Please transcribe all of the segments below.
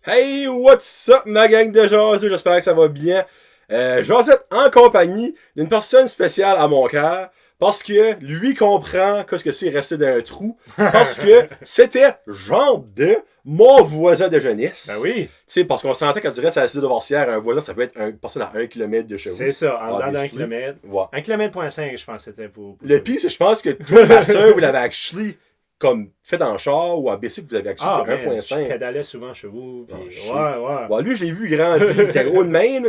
Hey, what's up, ma gang de jaseux? J'espère que ça va bien. Josette en compagnie d'une personne spéciale à mon cœur parce que lui comprend qu'est-ce que c'est rester dans un trou parce que c'était genre de mon voisin de jeunesse. Ben oui. Tu sais, parce qu'on s'entend quand tu restes à la cité de Vorcière, un voisin, ça peut être une personne à 1 km de chez vous. C'est ça, en dedans d'un Obviously. kilomètre. Ouais. 1 km.5, je pense que c'était pour Le pire, c'est que je pense que toi, ma soeur, vous l'avez actually comme fait en char ou en bicycle, vous avez actually man, c'est je 1.5. pédalais souvent chez vous. Puis, Oh, shit. ouais. Bon, lui, je l'ai vu grandir. Il était haut de même.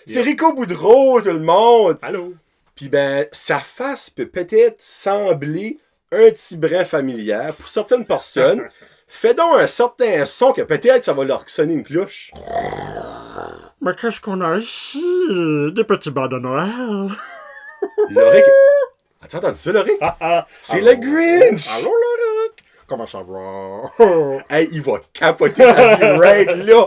C'est Rico Boudreau, tout le monde. Allô? Puis ben, sa face peut peut-être sembler un petit brin familier pour certaines personnes. Fais donc un certain son que peut-être ça va leur sonner une cloche. Mais qu'est-ce qu'on a ici? Des petits bas de Noël. Loric. As-tu entendu ça, Loric? C'est le Grinch! Allô, Loric? Comment ça va? Hey, il va capoter sa vie right là!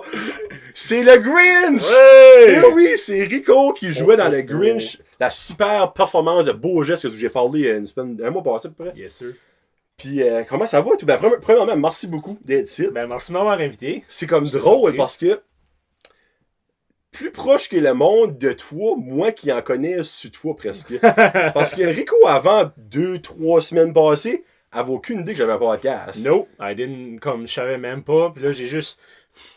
C'est le Grinch! Hey! Eh oui, c'est Rico qui jouait dans le Grinch, la super performance de beau geste que j'ai parlé un mois passé à peu près. Yes, sir. Puis comment ça va? Tout? Ben, premièrement, merci beaucoup d'être ici. Ben, merci de m'avoir invité. C'est comme Je suis drôle surpris. parce que plus proche que le monde de toi, moi qui en connais sur toi presque. Parce que Rico, avant 2-3 semaines passées, avait aucune idée que j'avais un podcast. No, I didn't, comme je savais même pas. Puis là, j'ai juste.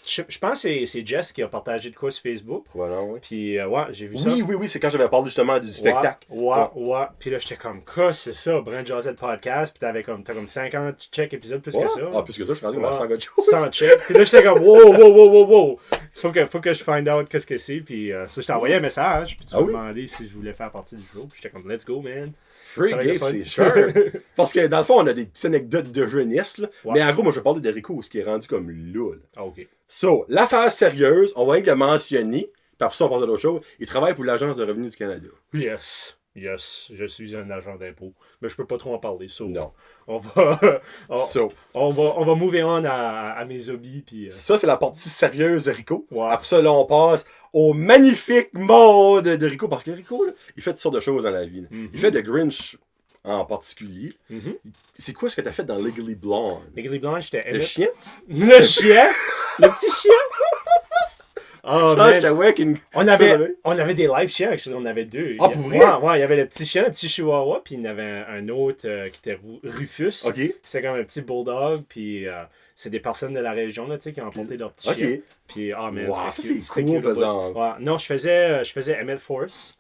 Je pense que c'est Jess qui a partagé de quoi sur Facebook. Probablement, oui. Puis, ouais, j'ai vu ça. Oui, c'est quand j'avais parlé justement du spectacle. Ouais. Puis là, j'étais comme, quoi, c'est ça, Brent Josette Podcast. Puis t'as comme 50 check épisodes plus que ça. Ah, plus que ça, je suis rendu comme à 100 gars de choses. 100 check. Puis là, j'étais comme, wow. Faut que je find out qu'est-ce que c'est. Puis ça, je t'ai envoyé un message. Puis tu m'as demandé si je voulais faire partie du show. Puis j'étais comme, let's go, man. Free Ça va être game, le c'est fun. sûr. Parce que dans le fond, on a des petites anecdotes de jeunesse. Là. Ouais. Mais en gros, moi, je vais parler de Rico, ce qui est rendu comme là. Ah, ok. So, l'affaire sérieuse, on va rien que le mentionner. Puis après ça, on passe à d'autres choses. Il travaille pour l'Agence de revenus du Canada. Yes, je suis un agent d'impôt. Mais je peux pas trop en parler. So, Non. On va, So, on va move on à mes hobbies. Puis, ça, c'est la partie sérieuse de Rico. Ouais. Après ça, là, on passe au magnifique monde de Rico. Parce que Rico, là, il fait toutes sortes de choses dans la vie. Mhm. Il fait de Grinch en particulier. Mhm. C'est quoi ce que t'as fait dans Legally Blonde? Legally Blanche, j'étais Le chien? Le chien? Le petit chien? Oh, Ça, man. j'étais ouais, On avait des live chiens, actually. On avait deux. Ah, pour vrai? Ouais, il y avait le petit chien, le petit chihuahua, puis il y en avait un autre qui était Rufus. OK. C'était comme un petit bulldog, puis c'est des personnes de la région là, tu sais, qui ont apporté leur petit chien. OK. Puis, oh man, Wow, c'était ça, cute, c'est c'était cool, cute au bout. faisant. Ouais. Non, je faisais Emmett Force,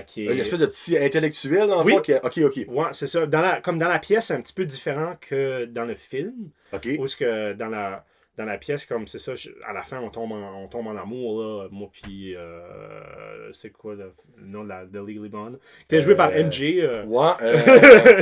qui est... Une espèce de petit intellectuel, dans le Oui. fond. OK. Ouais, c'est ça. Comme dans la pièce, c'est un petit peu différent que dans le film. OK. Où est-ce que dans la pièce, comme c'est ça, à la fin, on tombe en amour, là, moi puis c'est quoi le nom de Legally Blonde? Qui était joué par MJ. Ouais.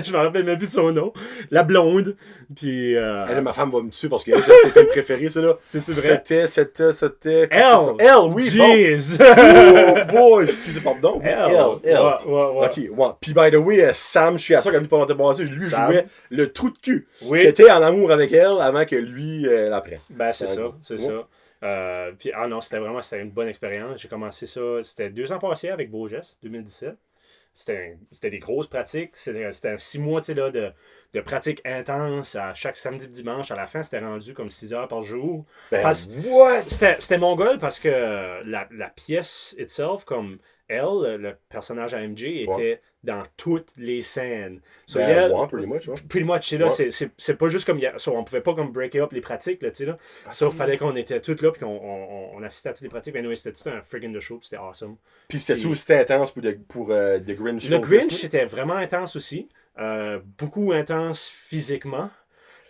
Je me rappelle même plus de son nom. La blonde. Puis. Là, ma femme va me tuer parce que c'est ses films préférés, ça, là. C'est-tu vrai? C'était... Elle, oui, bon. Jeez! Oh, boy, excusez, pardon. Elle. Ouais. OK, ouais. Puis, by the way, Sam, je suis à ça, quand il est pas longtemps passé, lui Sam. jouait le trou de cul. Qui Oui. était en amour avec elle avant que lui la prenne. Ben, c'est Ouais. ça. Puis, non, c'était une bonne expérience. J'ai commencé ça, c'était 2 ans passés avec Beau Geste, 2017. C'était des grosses pratiques. C'était 6 mois, tu sais, là, de pratiques intenses à chaque samedi et dimanche. À la fin, c'était rendu comme 6 heures par jour. Ben, what? C'était mon goal parce que la pièce itself, comme elle, le personnage à MJ, était dans toutes les scènes. So, ouais, pretty much, ouais. Pretty much, tu sais, là, c'est pas juste comme... on pouvait pas comme break up les pratiques, là, tu sais, là. Sauf fallait qu'on était toutes là, puis qu'on assistait à toutes les pratiques. Mais anyway, c'était tout un friggin' de show, puis c'était awesome. Puis c'était aussi intense pour The Grinch. Le Grinch, c'était vraiment intense aussi. Beaucoup intense physiquement.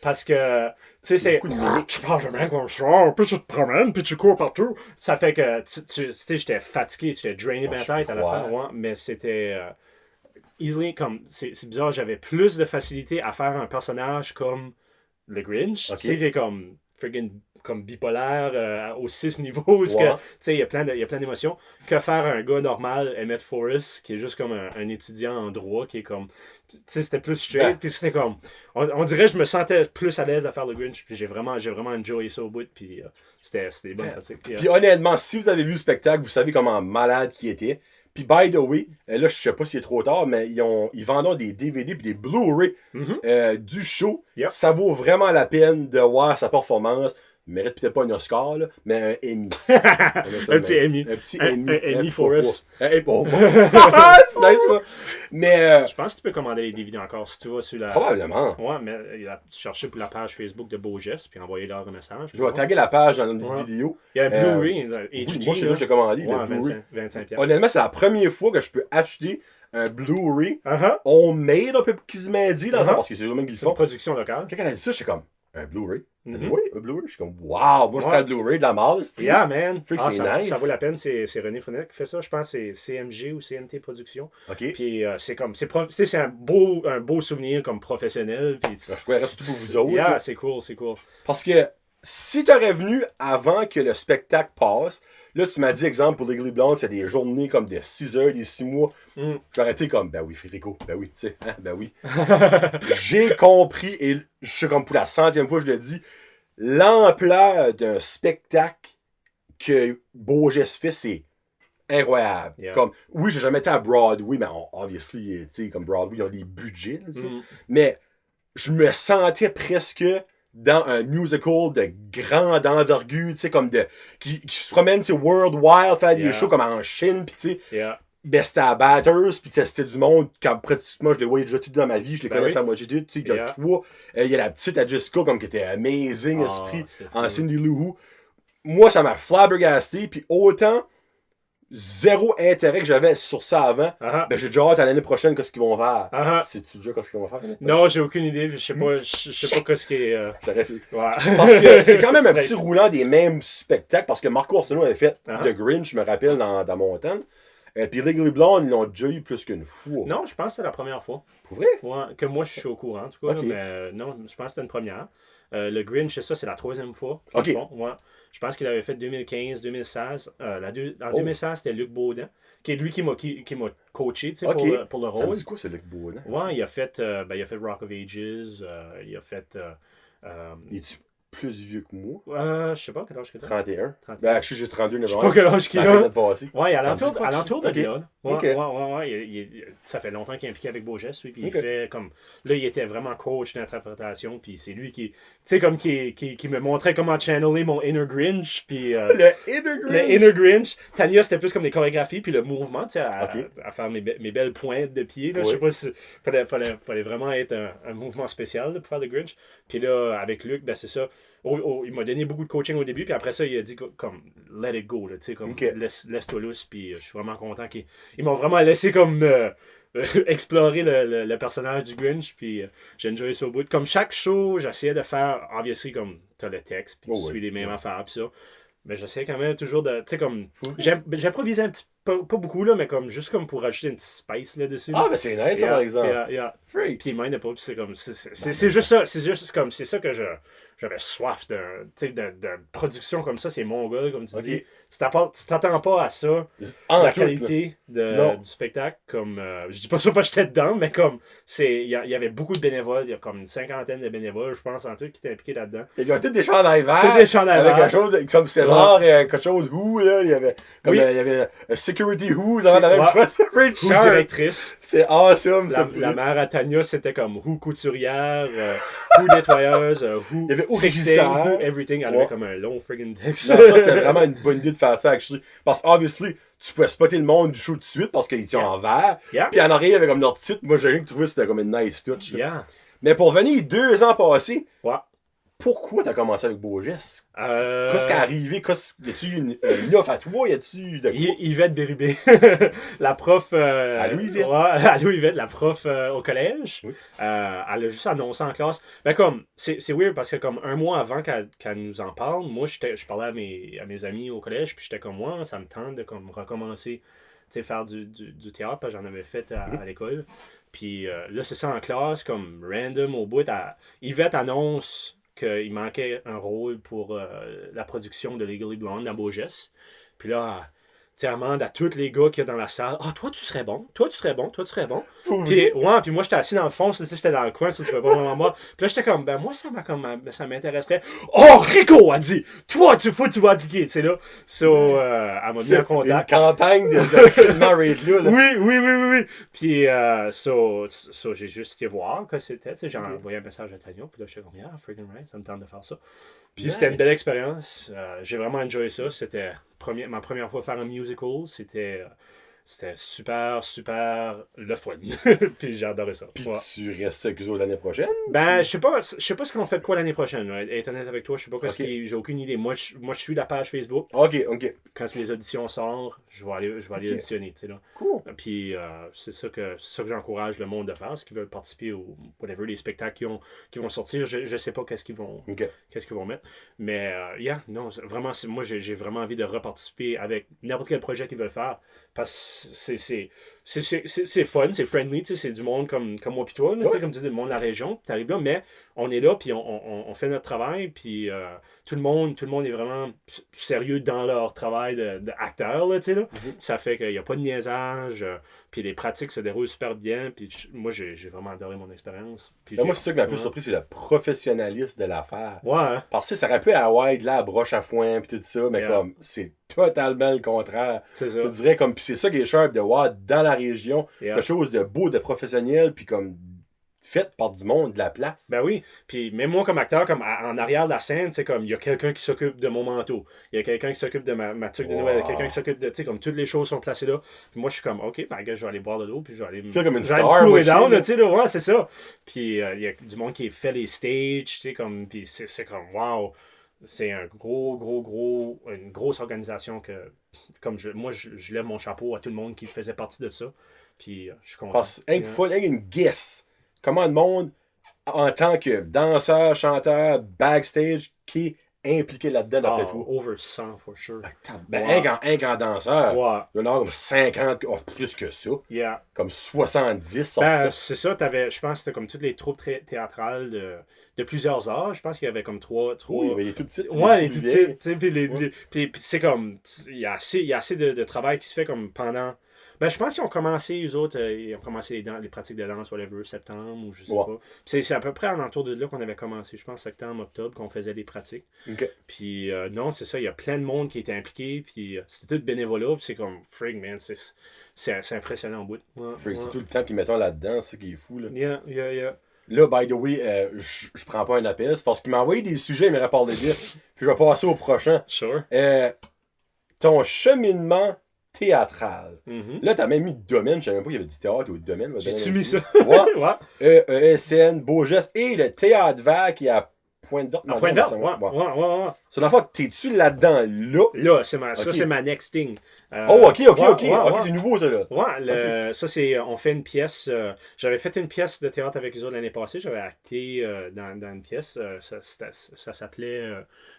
Parce que, tu sais, c'est... Tu parles de même comme ça, puis tu te promènes, puis tu cours partout. Ça fait que, tu sais, j'étais fatigué, j'étais drainé de la tête à la fin, ouais, mais c'était... easily, comme, c'est bizarre, j'avais plus de facilité à faire un personnage comme le Grinch. Tu sais, qui est comme, friggin' comme bipolaire aux 6 niveaux, tu sais, il y a plein d'émotions, que faire un gars normal, Emmett Forrest, qui est juste comme un étudiant en droit, qui est comme, tu sais, c'était plus straight, puis c'était comme, on dirait que je me sentais plus à l'aise à faire le Grinch, puis j'ai vraiment enjoyé ça au bout, puis c'était des bonnes pratiques. Puis honnêtement, si vous avez vu le spectacle, vous savez comment malade qu'il était. Puis, by the way, là, je sais pas s'il est trop tard, mais ils vendent des DVD et des Blu-ray du show. Yep. Ça vaut vraiment la peine de voir sa performance. Il mérite peut-être pas un Oscar, là, mais un Emmy. Un petit Emmy. Un petit Emmy. Un Emmy for us. Bon. C'est nice, moi. Mais. Je pense que tu peux commander les DVD encore si tu vas sur la. Probablement. Ouais, mais tu cherchais pour la page Facebook de Beau Geste, puis envoyer leur un message. Je vais taguer la page dans notre vidéo. Il y a un Blu-ray, HD. Moi, je l'ai commandé. Ouais, le Blu-ray. 25$. Honnêtement, c'est la première fois que je peux acheter un Blu-ray Uh-huh. homemade, un peu quasiment dit, dans ça, parce que c'est eux-mêmes qui le C'est une font. production locale. Quand elle a dit ça, j'étais comme, un Blu-ray? Elle a dit, Mhm. oui, un Blu-ray. Je suis comme, wow, moi je prends le Blu-ray de la marde, c'est Yeah, man. Fait que c'est ça, nice. ça vaut la peine. C'est René Frenette qui fait ça. Je pense que c'est CMG ou CMT Productions. OK. Puis c'est comme, c'est un beau souvenir comme professionnel. Puis Je croirais surtout pour vous autres. Yeah, là. c'est cool, c'est cool. Parce que si t'aurais venu avant que le spectacle passe, là tu m'as dit, exemple, pour Legally Blonde, c'est des journées comme de 6 heures, des 6 mois. J'aurais été comme, ben oui, Frédérico, ben oui, tu sais, hein, ben oui. J'ai compris, et je suis comme pour la 100e fois, je le dis, l'ampleur d'un spectacle que Beau Geste fait, c'est incroyable. Yeah. Comme, oui, j'ai jamais été à Broadway, mais obviously, tu sais, comme Broadway, ils ont des budgets, tu sais. Mm. Mais je me sentais presque dans un musical de grande envergure, tu sais, comme qui se promène, c'est worldwide, faire des Yeah. shows comme en Chine, pis tu sais, Yeah. ben c'était à Batters, pis c'était du monde, quand pratiquement je les voyais déjà tout dans ma vie, je les Ben connaissais oui. à moitié tout, tu sais, il y a Yeah. toi, il y a la petite à Jessica, comme qui était amazing, esprit, c'est en fou. Cindy Lou Who. Moi, ça m'a flabbergasté, puis autant zéro intérêt que j'avais sur ça avant, Uh-huh. ben j'ai déjà hâte à l'année prochaine qu'est-ce qu'ils vont faire. Uh-huh. Sais-tu déjà qu'est-ce qu'ils vont faire? Non, j'ai aucune idée. Je sais pas qu'est-ce qui est. J'aurais essayé. Ouais. Parce que c'est quand même un petit roulant des mêmes spectacles, parce que Marco Arsenault avait fait Uh-huh. The Grinch, je me rappelle, dans mon temps. Puis Legally Blonde, ils l'ont déjà eu plus qu'une fois. Non, je pense que c'est la première fois. Pour vrai? Ouais, que moi, je suis au courant, en tout cas. Ok. Mais non, je pense que c'était une première. Le Grinch, c'est ça, c'est la 3e fois. Ok. qu'ils font, ouais. Je pense qu'il avait fait 2015, 2016. En 2016, c'était Luc Baudin, qui est lui qui m'a coaché, tu sais, Ok. pour le Ça me rôle. dit quoi, ce Luc Baudin? Ouais, il a fait Rock of Ages, il a fait... Es-tu plus vieux que moi? je sais pas quel âge que t'as. 31. 31. Ben, actually, j'ai 32 Je sais pas quel âge qu'il a. a. Passé. Ouais, Ça me dit pas alentour de ok. là. Ouais, Ok. ouais. Ça fait longtemps qu'il est impliqué avec Beau Geste, lui, puis Ok. il fait comme... Là, il était vraiment coach d'interprétation, puis c'est lui qui... Tu sais, comme qui me montrait comment channeler mon inner Grinch, puis... Le Inner Grinch! Le inner Grinch. Tania, c'était plus comme des chorégraphies, puis le mouvement, tu sais, Ok. à faire mes belles pointes de pied. Là. Oui. Je sais pas si... Fallait vraiment être un mouvement spécial là, pour faire le Grinch. Puis là, avec Luc, ben c'est ça. Il m'a donné beaucoup de coaching au début, puis après ça, il a dit comme let it go, là, tu sais, comme Ok. laisse-toi lousse, puis je suis vraiment content qu'ils m'ont vraiment laissé comme explorer le personnage du Grinch, puis j'ai enjoyé ça au bout. Comme chaque show, j'essayais de faire, obviously, comme t'as le texte, puis tu suis les mêmes affaires, puis ça. Mais j'essayais quand même toujours de, tu sais, comme, j'improvisais un petit peu, pas beaucoup, là, mais comme, juste comme pour rajouter une petite spice là-dessus. Ah, ben c'est nice, ça, par exemple. Freak. Puis il m'aide pas, puis c'est comme, c'est juste ça, c'est ça que j'avais soif de production comme ça, c'est mon gars, comme tu Ok. dis. Tu t'attends pas à ça, En la tout, là. qualité Non. du spectacle, comme, je dis pas ça parce que j'étais dedans, mais comme, il y avait beaucoup de bénévoles, il y a comme une 50aine de bénévoles, je pense, en tout, qui étaient impliqués là-dedans. Ils ont tous des chandails verts. Tous des chandails avec verts. quelque chose, comme c'était genre quelque chose who, là. Il y avait, comme, Oui. il y avait Security who dans la même ouais. chose. Great Ou sharp. directrice. C'était awesome, ça. La mère à Tania, c'était comme Who couturière, Who nettoyeuse, Who Il y avait Who fixing, régisseur. Who everything. Elle Ouais. avait comme un long friggin' texte. Non, ça, c'était vraiment une bonne idée de faire ça, actually. Parce que, obviously, tu pouvais spotter le monde du show tout de suite parce qu'ils étaient en vert. Yeah. Puis en arrière, il y avait comme leur titre. Moi, j'ai rien que trouvé, c'était comme une nice touch. là. Yeah. Mais pour venir 2 ans passés, Ouais. pourquoi t'as commencé avec Beau Geste? Euh, Qu'est-ce qui est arrivé? Y a-tu une offre à toi? Y a-tu de quoi? Yvette Bérubé, la prof. Allô, Yvette? Ouais, allô, Yvette, la prof au collège. Oui. Elle a juste annoncé en classe. Ben, comme, c'est weird parce que, comme, un mois avant qu'elle nous en parle, moi, je parlais à mes amis au collège, puis j'étais comme, moi, ça me tente de comme, recommencer, tu sais, faire du théâtre, parce que j'en avais fait à l'école. Puis là, c'est ça en classe, comme, random au bout. Yvette annonce qu'il manquait un rôle pour la production de Legally Blonde dans Beau Geste. Puis là, tu sais, elle demande à tous les gars qu'il y a dans la salle, « Ah, toi, tu serais bon. Toi, tu serais bon. Toi, tu serais bon. » Puis, ouais, puis moi, j'étais assis dans le fond, tu sais, j'étais dans le coin, ça, tu peux pas vraiment voir. Puis là, j'étais comme, ben, moi, ça m'intéresserait. « Oh, Rico! » Elle dit, « Toi, tu vas appliquer. » Tu sais, là. So, elle m'a mis en contact. Une campagne de recrutement rate là. Oui. Puis, j'ai juste été voir que c'était. Tu sais, j'ai envoyé un message à Tania, puis là, j'étais comme, yeah, freaking right, ça me tente de faire ça. Puis c'était une belle expérience. J'ai vraiment enjoyé ça. C'était ma première fois faire un musical. C'était super, super le fun. Puis j'ai adoré ça. Puis tu restes avec eux autres l'année prochaine? Ben, je sais pas ce qu'on fait de quoi l'année prochaine. Être honnête avec toi, je sais pas quoi j'ai aucune idée. Moi, je suis la page Facebook. Ok. Quand les auditions sortent, je vais aller auditionner, tu sais, là. Cool. Puis c'est ça que j'encourage le monde de faire, ceux qui veulent participer au whatever, les spectacles qui vont sortir. Je sais pas qu'est-ce qu'ils vont mettre. Mais non, vraiment, moi j'ai vraiment envie de reparticiper avec n'importe quel projet qu'ils veulent faire. Parce que c'est fun, c'est friendly, c'est du monde comme moi pis toi, là, comme tu dis, le monde de la région. T'arrives là, mais on est là, puis on fait notre travail, puis tout le monde est vraiment sérieux dans leur travail d'acteur, là, tu sais, là. Ça fait qu'il n'y a pas de niaisage, puis les pratiques se déroulent super bien, puis moi, j'ai vraiment adoré mon expérience. Moi, c'est ça qui m'a plus surpris, c'est le professionnalisme de l'affaire. Ouais. Hein? Parce que ça aurait pu à de la broche à foin, puis tout ça, mais comme, c'est totalement le contraire. C'est ça. Je dirais comme, puis c'est ça qui est sharp de voir dans la région, quelque chose de beau, de professionnel, puis comme fait par du monde de la place. Ben oui. Puis même moi comme acteur, comme en arrière de la scène, c'est comme il y a quelqu'un qui s'occupe de mon manteau. Il y a quelqu'un qui s'occupe de ma tuque de Noël. Il y a quelqu'un qui s'occupe de, tu sais, comme toutes les choses sont placées là. Puis moi je suis comme ok, ben gars, je vais aller boire de l'eau, puis je vais aller comme une star, tu sais là, ouais, c'est ça. Puis il y a du monde qui fait les stages, tu sais, comme, puis c'est comme wow. C'est une grosse organisation que, comme moi, je lève mon chapeau à tout le monde qui faisait partie de ça. Puis je suis content. Parce qu'il y a une guess. Comment le monde, en tant que danseur, chanteur, backstage, qui est impliqué là-dedans d'après toi? Over 100, for sure. Un grand danseur, il y en a comme 50, plus que ça. Yeah. Comme 70. C'est ça, je pense que c'était comme toutes les troupes théâtrales de plusieurs âges. Je pense qu'il y avait comme trois... Oui, il y avait les tout petits. Ouais, les tout petits. Puis c'est comme... Il y a assez de travail qui se fait comme pendant... Ben, je pense qu'ils ont commencé, eux autres, ils ont commencé les pratiques de danse, whatever, septembre, ou je sais pas. C'est à peu près en entour de là qu'on avait commencé, je pense, septembre, octobre, qu'on faisait des pratiques. Puis non, c'est ça, il y a plein de monde qui était impliqué, puis c'était tout bénévolat, puis c'est comme, frig, man, c'est impressionnant au bout. C'est tout le temps qu'ils mettent là-dedans, c'est ça qui est fou, là. Yeah. Là, by the way, je prends pas un appel, c'est parce qu'il m'a envoyé des sujets, il m'a parlé de puis je vais passer au prochain. Sure. Ton cheminement théâtral. Là, t'as même mis domaine, je savais même pas qu'il y avait du théâtre ou de domaine. J'ai-tu mis ça? Ouais. ESN, Beaugeste et le Théâtre Vac qui est à Pointe-Verte. À Pointe-Verte, ouais. C'est la fois, t'es-tu là-dedans, là? Là, ça, c'est ma next thing. Ok, c'est nouveau, ça, là. Ouais, ça, c'est, on fait une pièce, j'avais fait une pièce de théâtre avec eux autres l'année passée, j'avais acté dans une pièce, ça s'appelait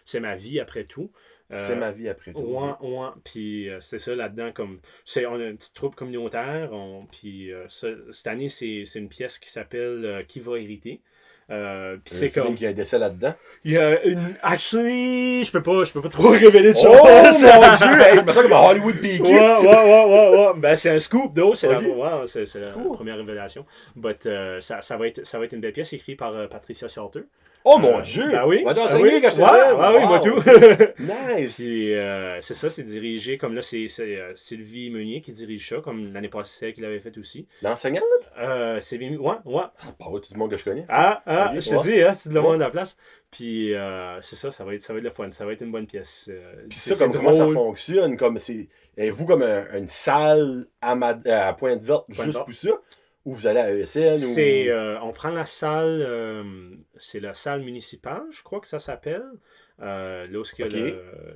C'est ma vie après tout. C'est ma vie après tout. Ouais. Puis c'est ça là-dedans, comme on a une petite troupe communautaire. Puis cette année, c'est une pièce qui s'appelle Qui va hériter. Puis c'est comme. Il y a un décès là-dedans. Il y a une. Actually, je peux pas trop révéler de choses. Oh mon dieu! Je me sens comme un Hollywood PQ. Ouais. Ben, c'est un scoop, d'eau. C'est la première révélation. But ça va être une belle pièce écrite par Patricia Salter. Oh mon dieu! Ben oui. Quand je te oui, moi tout. Nice! Puis c'est ça, c'est dirigé comme là, c'est Sylvie Meunier qui dirige ça, comme l'année passée, c'est elle qui l'avait fait aussi. L'enseignant, là? Sylvie, ouais. Pas tout le monde que je connais. Je te dis, c'est de le monde de la place. Puis c'est ça, ça va être le fun, ça va être une bonne pièce. Puis ça, comment ça fonctionne? Avez-vous comme une salle à Pointe-Verte juste pour ça? Ou vous allez à ESN? On prend la salle, c'est la salle municipale, je crois que ça s'appelle. Là où il y a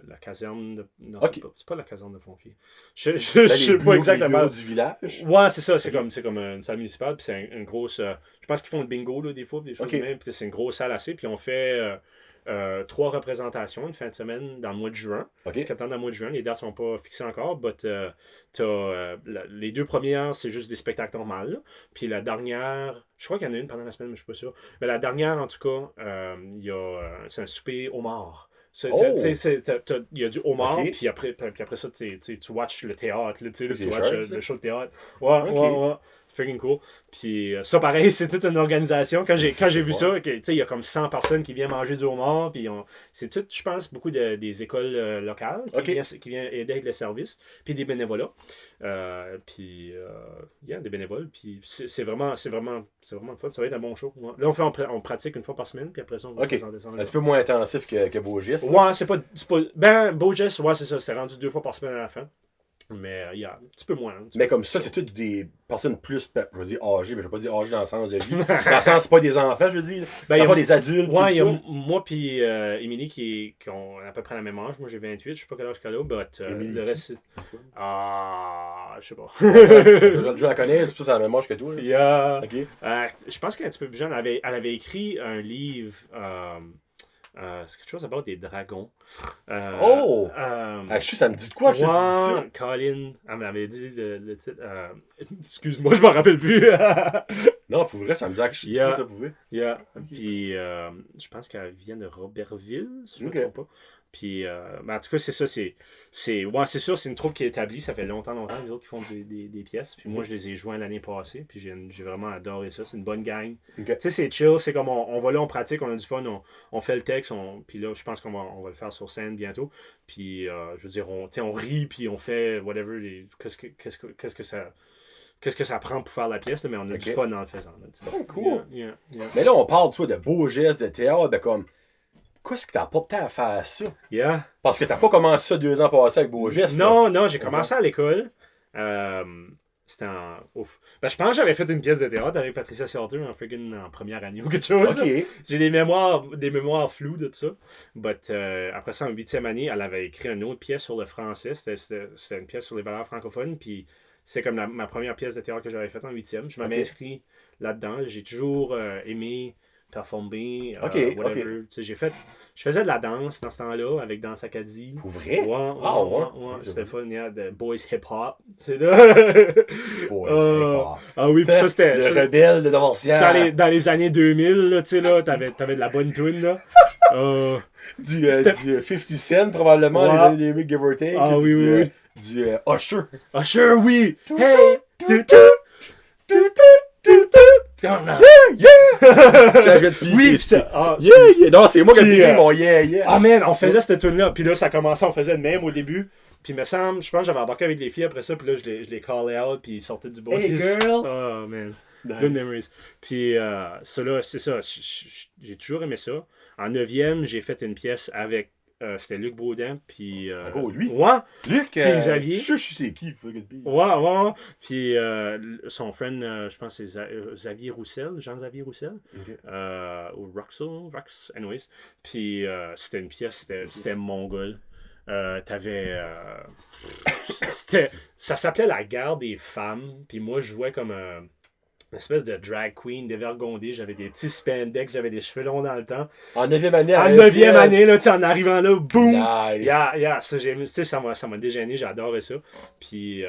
la caserne de... Non, c'est pas la caserne de pompiers. Je sais pas exactement. Les bureaux du village? Ouais, c'est ça, c'est comme une salle municipale, puis c'est une grosse... je pense qu'ils font le bingo, là, des fois, des choses de même, puis c'est une grosse salle assez, puis on fait... 3 représentations une fin de semaine dans le mois de juin. Dans le mois de juin, les dates sont pas fixées encore, mais les 2 premières, c'est juste des spectacles normaux. Là. Puis la dernière, je crois qu'il y en a une pendant la semaine, mais je suis pas sûr. Mais la dernière, en tout cas, c'est un souper homard. Il y a du homard, puis après ça, tu watches le théâtre, tu watches le show de théâtre. Ouais. freaking cool. Puis ça, pareil, c'est toute une organisation. Quand j'ai vu ça, tu sais, il y a comme 100 personnes qui viennent manger du homard. Puis c'est tout, je pense, beaucoup des écoles locales qui viennent aider avec le service. Puis des bénévolats. Puis il y a des bénévoles. Puis c'est vraiment le fun. Ça va être un bon show. Ouais. Là, on pratique une fois par semaine. Puis après ça, on va un petit peu moins intensif que Beau Geste. Ouais, c'est pas. Ben, Beau Geste, ouais, c'est ça. C'est rendu 2 fois par semaine à la fin. Mais il y a un petit peu moins. Mais comme ça, c'est toutes des personnes plus, je veux dire âgées, mais je veux pas dire âgées dans le sens de vie. Dans le sens, c'est pas des enfants, je veux dire. Ben, il y a des adultes. Ouais, il y a moi puis Émilie qui ont à peu près la même âge. Moi, j'ai 28, je sais pas quel âge qu'elle a, mais le reste, c'est... Ah, je sais pas. Je la connais, c'est la même âge que toi. Okay. Je pense qu'elle est un petit peu plus jeune. Elle avait écrit un livre... c'est quelque chose à bord des dragons. Je sais, ça me dit de quoi, je te dis ça. Colin, elle m'avait dit le titre. Excuse-moi, je m'en rappelle plus. Non, pour vrai, ça me dit que je sais pas ça pouvait. Puis, je pense qu'elle vient de Robertville, si je ne me trompe pas. Puis, en tout cas, c'est ça. C'est sûr, c'est une troupe qui est établie. Ça fait longtemps, les autres qui font des pièces. Puis moi, je les ai joints l'année passée. Puis j'ai vraiment adoré ça. C'est une bonne gang. Tu sais, c'est chill. C'est comme on va là, on pratique, on a du fun, on fait le texte. Puis là, je pense qu'on va le faire sur scène bientôt. Puis, je veux dire, on rit, puis on fait whatever. Qu'est-ce que ça prend pour faire la pièce, là, mais on a du fun en le faisant. Là, cool. Mais là, on parle, tu vois, de beaux gestes, de théâtre, de comme... Qu'est-ce que t'as pas de temps à faire ça? Parce que t'as pas commencé ça 2 ans passés avec Beau Geste. Non, j'ai commencé à l'école. C'était en... Ouf. Ben, je pense que j'avais fait une pièce de théâtre avec Patricia Sorter en première année ou quelque chose. J'ai des mémoires floues de tout ça. But, après ça, en 8e année, elle avait écrit une autre pièce sur le français. C'était une pièce sur les valeurs francophones. Puis c'est comme ma première pièce de théâtre que j'avais faite en 8e. Je m'avais inscrit là-dedans. J'ai toujours aimé... performer, whatever. Je faisais de la danse dans ce temps-là avec Danse Acadie. Pour vrai? Ouais. C'était fun, de Boys Hip Hop. C'est là. Boys Hip Hop. Ah oui, puis ça c'était. Le rebelle de Devancière. Dans les années 2000, là, tu sais, là, t'avais de la bonne tune, là. Du 50 Cent, probablement, les années 2000, give or take. Oui. Du Usher. Usher, oui! Hey! Oui, non, c'est moi qui ai piqué mon yeah. Ah man, on faisait cette tune-là. Puis là, ça commençait, on faisait le même au début. Puis me semble, je pense que j'avais embarqué avec les filles après ça. Puis là, je les callais out. Puis ils sortaient du bois. Hey girls! Oh man. Nice. Good memories. Puis ça là, c'est ça. J'ai toujours aimé ça. En 9e, j'ai fait une pièce avec. C'était Luc Baudin, puis... lui? Ouais. Luc, puis Xavier. Je sais qui. Ouais. Puis son friend, je pense c'est Xavier Roussel, Jean-Xavier Roussel. Ou Rox, anyways. Puis c'était une pièce, c'était mongol. T'avais... ça s'appelait La guerre des femmes, puis moi je jouais comme une espèce de drag queen dévergondée. J'avais des petits spandex, j'avais des cheveux longs dans le temps. En 9e année, En 9e année, là, en arrivant là, boum! Nice! Ça m'a dégêné, j'adorais ça. Puis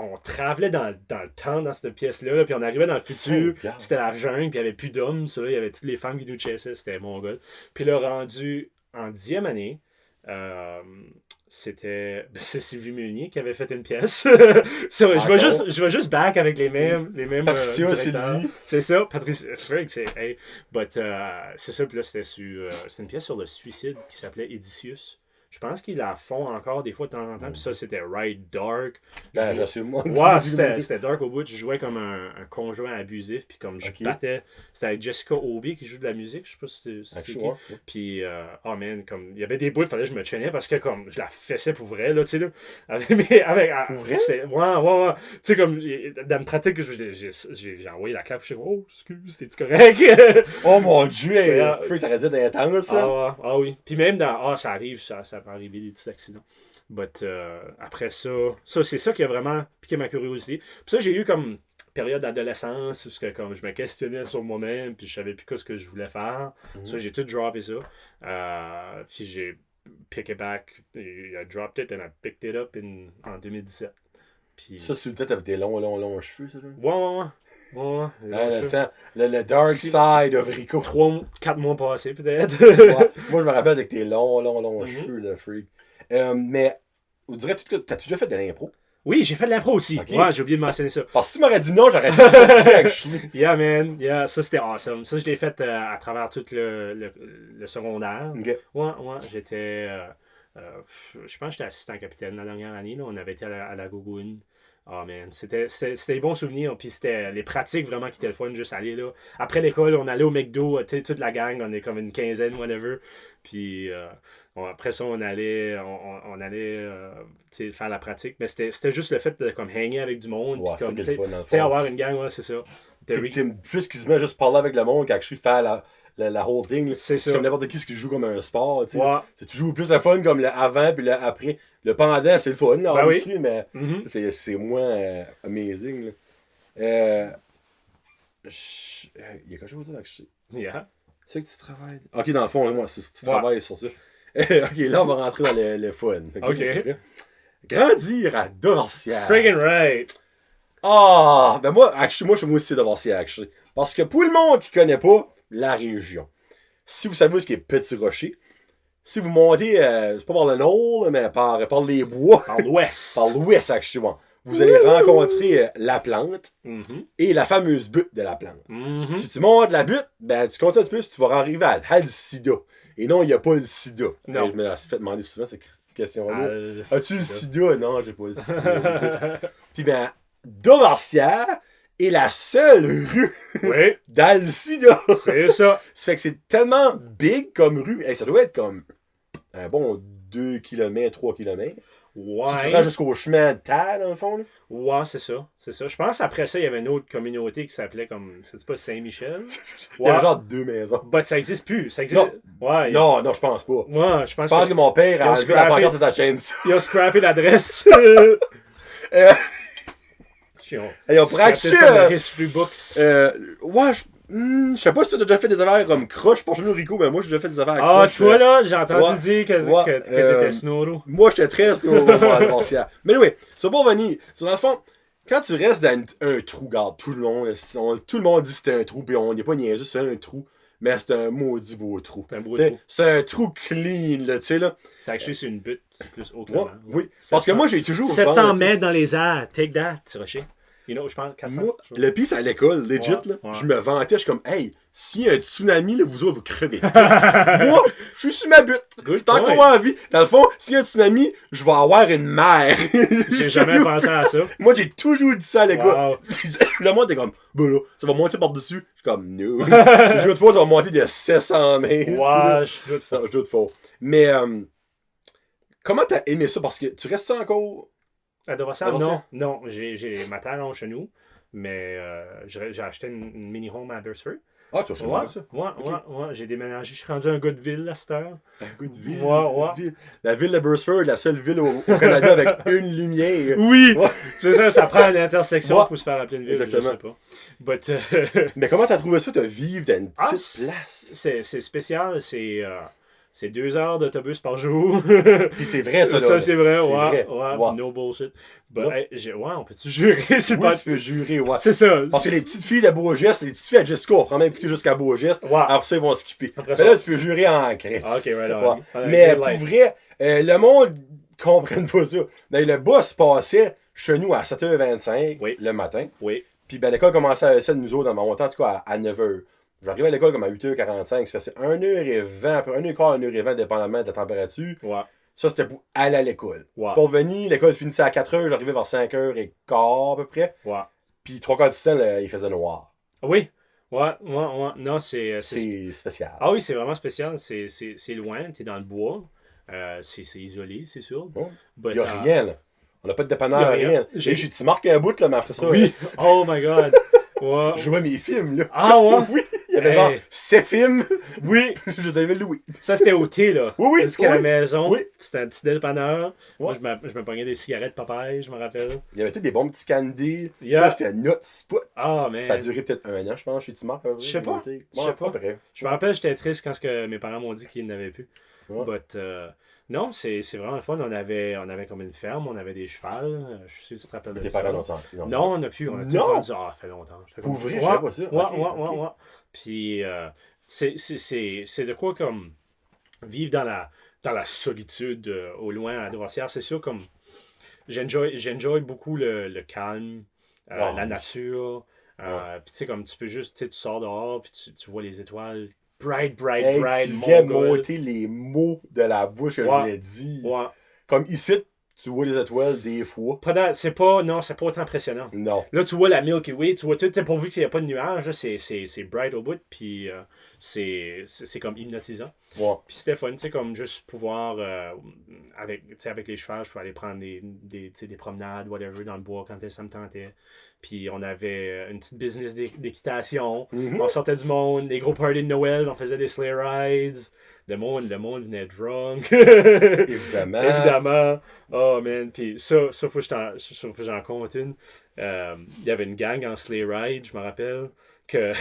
on travelait dans le temps dans cette pièce-là, là, puis on arrivait dans le futur. C'était la jungle, puis il n'y avait plus d'hommes. Il y avait toutes les femmes qui nous chassaient, c'était mongol. Puis là, rendu en 10e année, c'est Sylvie Meunier qui avait fait une pièce. Je vais juste back avec les mêmes Patricia, Sylvie. C'est ça, Patricia Frank, c'est ça. Puis là, c'était une pièce sur le suicide qui s'appelait Edicius. Je pense qu'ils la font encore des fois de temps en temps. Puis ça, c'était Right Dark. J'assume moi. Ouais, c'était dark au bout. Je jouais comme un conjoint abusif. Puis comme je battais. C'était avec Jessica Obi qui joue de la musique. Je sais pas si c'est qui. Puis, oh man, comme il y avait des bouts, il fallait que je me chaînais parce que comme je la fessais pour vrai, là, tu sais, là. Pour vrai? Ouais. Tu sais, comme dans une pratique, j'ai envoyé la clap. Je suis oh, excuse, t'es-tu correct? Oh mon dieu, ça aurait dû être intense, ça. Ah oui. Puis même dans. Ça arrive, ça peut arriver des petits accidents. But après ça c'est ça qui a vraiment piqué ma curiosité. Puis ça, j'ai eu comme période d'adolescence où comme je me questionnais sur moi-même, puis je savais plus ce que je voulais faire. Ça, j'ai tout droppé ça. Puis j'ai pick it back. I dropped it and I picked it up en 2017. Puis... Ça, tu le disais, t'avais des longs cheveux, ça? Ouais. Le dark side of Rico. 4 mois passés, peut-être. Moi, je me rappelle avec tes longs cheveux, le freak. Mais, on dirait, t'as-tu déjà fait de l'impro? Oui, j'ai fait de l'impro aussi. Ok. Ouais, j'ai oublié de mentionner ça. Parce que si tu m'aurais dit non, j'aurais dit ça actually. Yeah, man. Yeah, ça, c'était awesome. Ça, je l'ai fait à travers tout le secondaire. Ok. Ouais, j'étais... je pense que j'étais assistant capitaine la dernière année. Là. On avait été à la Gougoune. Oh man, c'était des bons souvenirs. Puis c'était les pratiques vraiment qui étaient le fun, juste aller là. Après l'école, on allait au McDo, tu sais, toute la gang, on est comme une quinzaine, whatever. Puis après ça, on allait tu sais, faire la pratique. Mais c'était juste le fait de comme hanger avec du monde. Ouais, Puis c'est comme, le tu sais, fun dans le tu sais, fond. avoir une gang, ouais, c'est ça. T'aimes plus quasiment juste parler avec le monde qu'actually faire la whole thing. Là. C'est ça. comme n'importe qui joue comme un sport. Tu sais. Ouais. C'est toujours plus le fun comme le avant puis le après. Le pendant, c'est le fun là, Ben oui. aussi, mais Mhm. c'est moins amazing. Là. Il y a quelque chose là que je sais. Yeah. C'est que tu travailles. Ok, dans le fond, moi, tu Ouais. travailles sur ça. Ok, là, on va rentrer dans le fun. Ok. Grandir à Dorcia. Friggin' right. Ah, ben moi, moi, je suis aussi de Dorcia, actually. Parce que pour le monde qui connaît pas la région, si vous savez ce qui est Petit Rocher, si vous montez, c'est pas par le nord, mais par les bois, Par l'ouest. par l'ouest, actually, vous allez rencontrer la plante Mhm. et la fameuse butte de la plante. Mhm. Si tu montes la butte, ben tu continues un petit peu, tu vas arriver à le sida. Et non, il n'y a pas le sida. Non. Et je me l'ai fait demander souvent cette question-là. Ah, As-tu le sida? Non, j'ai pas le sida. Puis ben, Dauversière est la seule rue Oui, dans le sida. c'est ça. Ça fait que c'est tellement big comme rue. Hey, ça doit être comme un bon 2 km, 3 km. Ouais. Si tu te rends jusqu'au chemin de terre, dans le fond. Là. Ouais, c'est ça. C'est ça. Je pense après ça, il y avait une autre communauté qui s'appelait comme. C'est pas Saint-Michel? Il y avait genre 2 maisons. But ça existe plus. Ça existe. Non. Ouais. Non, je pense pas. Ouais, je pense Je pense que mon père a ils ont enlevé la scrappé- pancarte de sa chaîne. Il a scrappé l'adresse. Et on pourrait acheter. History Books. Ouais, je sais pas si tu as déjà fait des affaires comme croche pour chez nous, Rico, mais moi j'ai déjà fait des affaires Ah, croche. toi là, j'ai entendu ouais, dire que, ouais, que t'étais snoro. Moi j'étais très snowboard. Mais oui, c'est pas venir. Dans le fond, quand tu restes dans un trou, regarde, tout le monde dit que c'est un trou, puis on n'est pas niaiseux, c'est un trou. Mais c'est un maudit beau trou. C'est un beau T'sais, trou. c'est un trou clean, là, tu sais, là. C'est actually sur une butte. C'est plus haut que Ouais, le vent. oui. Parce que moi, j'ai toujours 700 vendu- mètres dans les airs. Take that, tu Rocher. You know, je pense 400. Moi, le pire, c'est à l'école, legit, Ouais, là. ouais. Je me vantais, je suis comme, hey, s'il y a un tsunami, là, vous autres, vous crevez. Moi, je suis sur ma butte. Good Je suis encore point. en vie. Dans le fond, s'il y a un tsunami, je vais avoir une mer. J'ai jamais pensé à ça. Moi, j'ai toujours dit ça à l'école. Wow. Le monde est comme, bah là, ça va monter par-dessus. Je suis comme, no. Le jeu de fois, ça va monter de 700 mètres. Ouais, je dois te faire. Non, jeu de faux. Mais, comment t'as aimé ça? Parce que tu restes encore. À Dorval, Dorval? non. J'ai ma terre en chez nous, mais j'ai acheté une mini home à Beresford. Ah, tu as changé Ouais, ça? ouais. J'ai déménagé. Je suis rendu un gars de ville à cette heure. Un coup de ville. Ouais. La ville de Beresford, la seule ville au Canada avec une lumière. Oui! Ouais. C'est ça prend une intersection Ouais. pour se faire appeler une ville, Exactement. je sais pas. But, Mais comment t'as trouvé ça, de vivre dans une Ah, petite place? c'est spécial, c'est 2 heures d'autobus par jour. Puis c'est vrai, ça, là. Ça, c'est vrai, ouais. Ouais. No bullshit. Non. But, on peut-tu jurer sur Oui, le tu peux jurer, ouais. C'est ça. Parce que les petites filles de Beaugeste, les petites filles à Jessica, on prend même écouter jusqu'à Beaugeste. Ouais. Après ça, ils vont skipper. Après Mais ça. là, tu peux jurer en Christ. Ah, ok, right Ouais. on. Mais pour vrai, le monde comprenne pas ça. Mais le bus passait chez nous à 7h25 Oui. le matin. Oui. Puis ben, l'école commençait à 7 nous autres, dans mon temps, en tout cas à 9h. J'arrivais à l'école comme à 8h45. Ça faisait 1h20, après 1h15, 1h20, dépendamment de la température. Ouais. Ça, c'était pour aller à l'école. Ouais. Pour venir, l'école finissait à 4h, j'arrivais vers 5h15 à peu près. Ouais. Puis 3 quarts du temps, il faisait noir. Oui. Ouais. Non, c'est. C'est spécial. Ah oui, c'est vraiment spécial. C'est loin, t'es dans le bois. C'est isolé, c'est sûr. Ouais. But, Il n'y a rien, là. On n'a pas de dépanneur, y a rien. rien. Tu marques un bout, là, mais après ça, Oui. Oh my god. Ouais. je jouais mes films, là. Ah ouais? Oui. Il y avait Hey. genre 7 films. Oui. Je les avais loués. Ça, c'était au thé, là. Oui. Parce qu'à la maison, Oui. c'était un petit dépanneur. Ouais. Moi, je me pognais des cigarettes Popeye, je me rappelle. Il y avait tous des bons petits candies. Yeah. Ça, c'était notre spot. Ah, man. Ça a duré peut-être 1 an, je pense, chez Timarc. Je sais pas. Je sais pas. Après. Je me rappelle, j'étais triste quand mes parents m'ont dit qu'ils n'avaient plus. Ouais. But, non, c'est vraiment le fun. On avait comme une ferme, on avait des chevals. Je suis sûr que tu te rappelles de Tes ça. parents non, Non, on n'a plus. On a tout Non? vendu. Ah, ça fait longtemps. Ça fait Pour comme- vrai, je savais pas ça. Ouais, Ok. ouais. Puis, c'est de quoi comme vivre dans la solitude au loin à Drossière. C'est sûr, comme j'enjoy beaucoup le calme, Ah, la oui. nature. Ouais. Puis tu sais, comme tu peux juste, tu sais, tu sors dehors, puis tu vois les étoiles. Bright, bright, Hey, tu bright, viens mon gars. monter les mots de la bouche que je Ouais, voulais dire. ouais. Comme ici, tu vois les étoiles des fois. Non, c'est pas autant impressionnant. Non. Là, tu vois la Milky Way, tu vois tout, t'sais, pourvu qu'il n'y a pas de nuages, là, c'est bright au bout, puis c'est comme hypnotisant. Ouais. Puis c'était fun, tu sais, comme juste pouvoir, avec les chevaux, je pouvais aller prendre des promenades, whatever, dans le bois quand ça me tentait. Puis on avait une petite business d'équitation. Mhm. On sortait du monde, des gros parties de Noël, on faisait des sleigh rides. Le monde venait drunk. Évidemment. Évidemment. Oh man, puis ça faut que j'en compte une. Il y avait une gang en sleigh ride, je me rappelle, que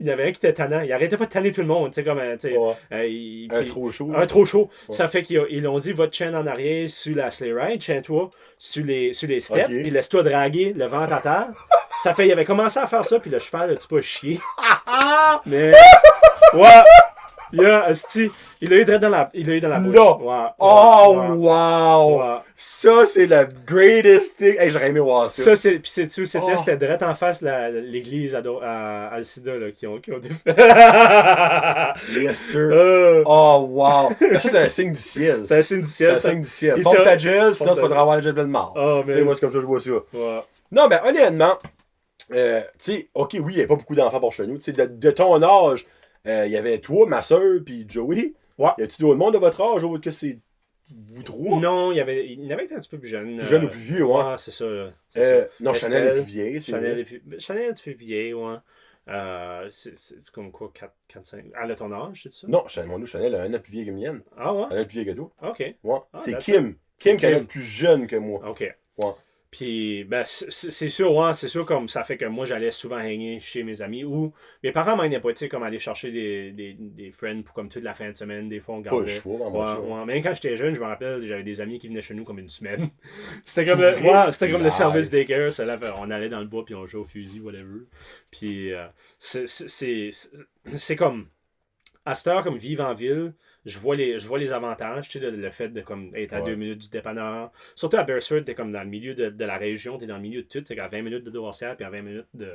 il y avait un qui était tannant. Il arrêtait pas de tanner tout le monde, tu sais, comme, tu sais, Ouais. Un puis trop chaud. un trop chaud. Ouais. Ça fait qu'ils l'ont dit, va te chaîne en arrière sur la sleigh ride, chaîne-toi sur les steps, Ok. puis laisse-toi draguer le ventre à terre. Ça fait, il avait commencé à faire ça, puis le cheval, tu pas chier. Mais, ouais, asti, il l'a eu dans la bouche. Non. Ouais, Oh, ouais, wow! ouais. Ça, c'est le greatest thing. Hey, j'aurais aimé voir ça. Ça, puis Oh. c'était direct en face l'église à Alcida, là, qui ont défait. Yes, sir. Euh, Oh, wow! Ça, c'est un signe du ciel. c'est un signe du C'est ciel, un ça. signe du ciel. Il Forme t'a- ta gel, sinon tu vas ta- te renvoyer le gel de mort. Oh, Tu sais, man. moi, c'est comme ça que je vois ça. Ouais. Non, ben, honnêtement, tu sais, ok, oui, il n'y avait pas beaucoup d'enfants pour chez nous. Tu sais, de ton âge, il y avait toi, ma soeur, puis Joey. Ouais. Y a-tu d'autres monde de votre âge, autre que c'est vous trois? Non, il y en avait qui étaient un petit peu plus jeunes. Plus jeune ou plus vieux, ouais. C'est ça. Là. C'est ça. Non, Chanel est Estelle, plus vieille, c'est Chanel vrai. Chanel est un petit peu vieille, ouais. C'est comme quoi, 4, 5. Elle a ton âge, c'est ça? Non, Chanel a un an plus vieille que mienne. Ah ouais? Un an plus vieille que toi. Ok. Ouais. Ah, C'est that's Kim. Kim qui est un Kim. an plus jeune que moi. Ok. Ouais. Puis, ben, c'est sûr, ouais, c'est sûr, comme ça fait que moi, j'allais souvent hangar chez mes amis ou mes parents m'aidaient pas, tu sais, comme aller chercher des friends pour comme toute la fin de semaine. Des fois, on Pas le gardait. choix dans mon choix. Ouais. Mais quand j'étais jeune, je me rappelle, j'avais des amis qui venaient chez nous comme une semaine. C'était comme, Pour vrai? c'était comme le Nice. service daycare. On allait dans le bois puis on jouait au fusil, whatever. Puis, c'est comme, à cette heure, comme vivre en ville, je vois les avantages, tu sais, le fait de comme être à Ouais. 2 minutes du dépanneur. Surtout à Beresford, t'es comme dans le milieu de la région, t'es dans le milieu de tout, t'es à 20 minutes de Dorset puis à 20 minutes de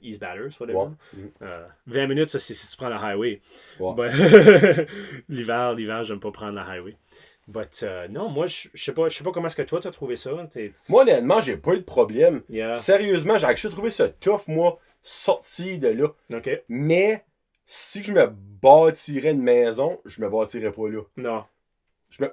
East Batters, whatever. Ouais. Mhm. 20 minutes, ça, c'est si tu prends la highway. Ouais. But- l'hiver, j'aime pas prendre la highway. But, non, moi, je sais pas comment est-ce que toi, t'as trouvé ça. Moi, honnêtement, j'ai pas eu de problème. Yeah. Sérieusement, j'ai actually trouvé ça tough, moi, sorti de là. OK. Mais, si je me bâtirais une maison, je me bâtirais pas là. Non,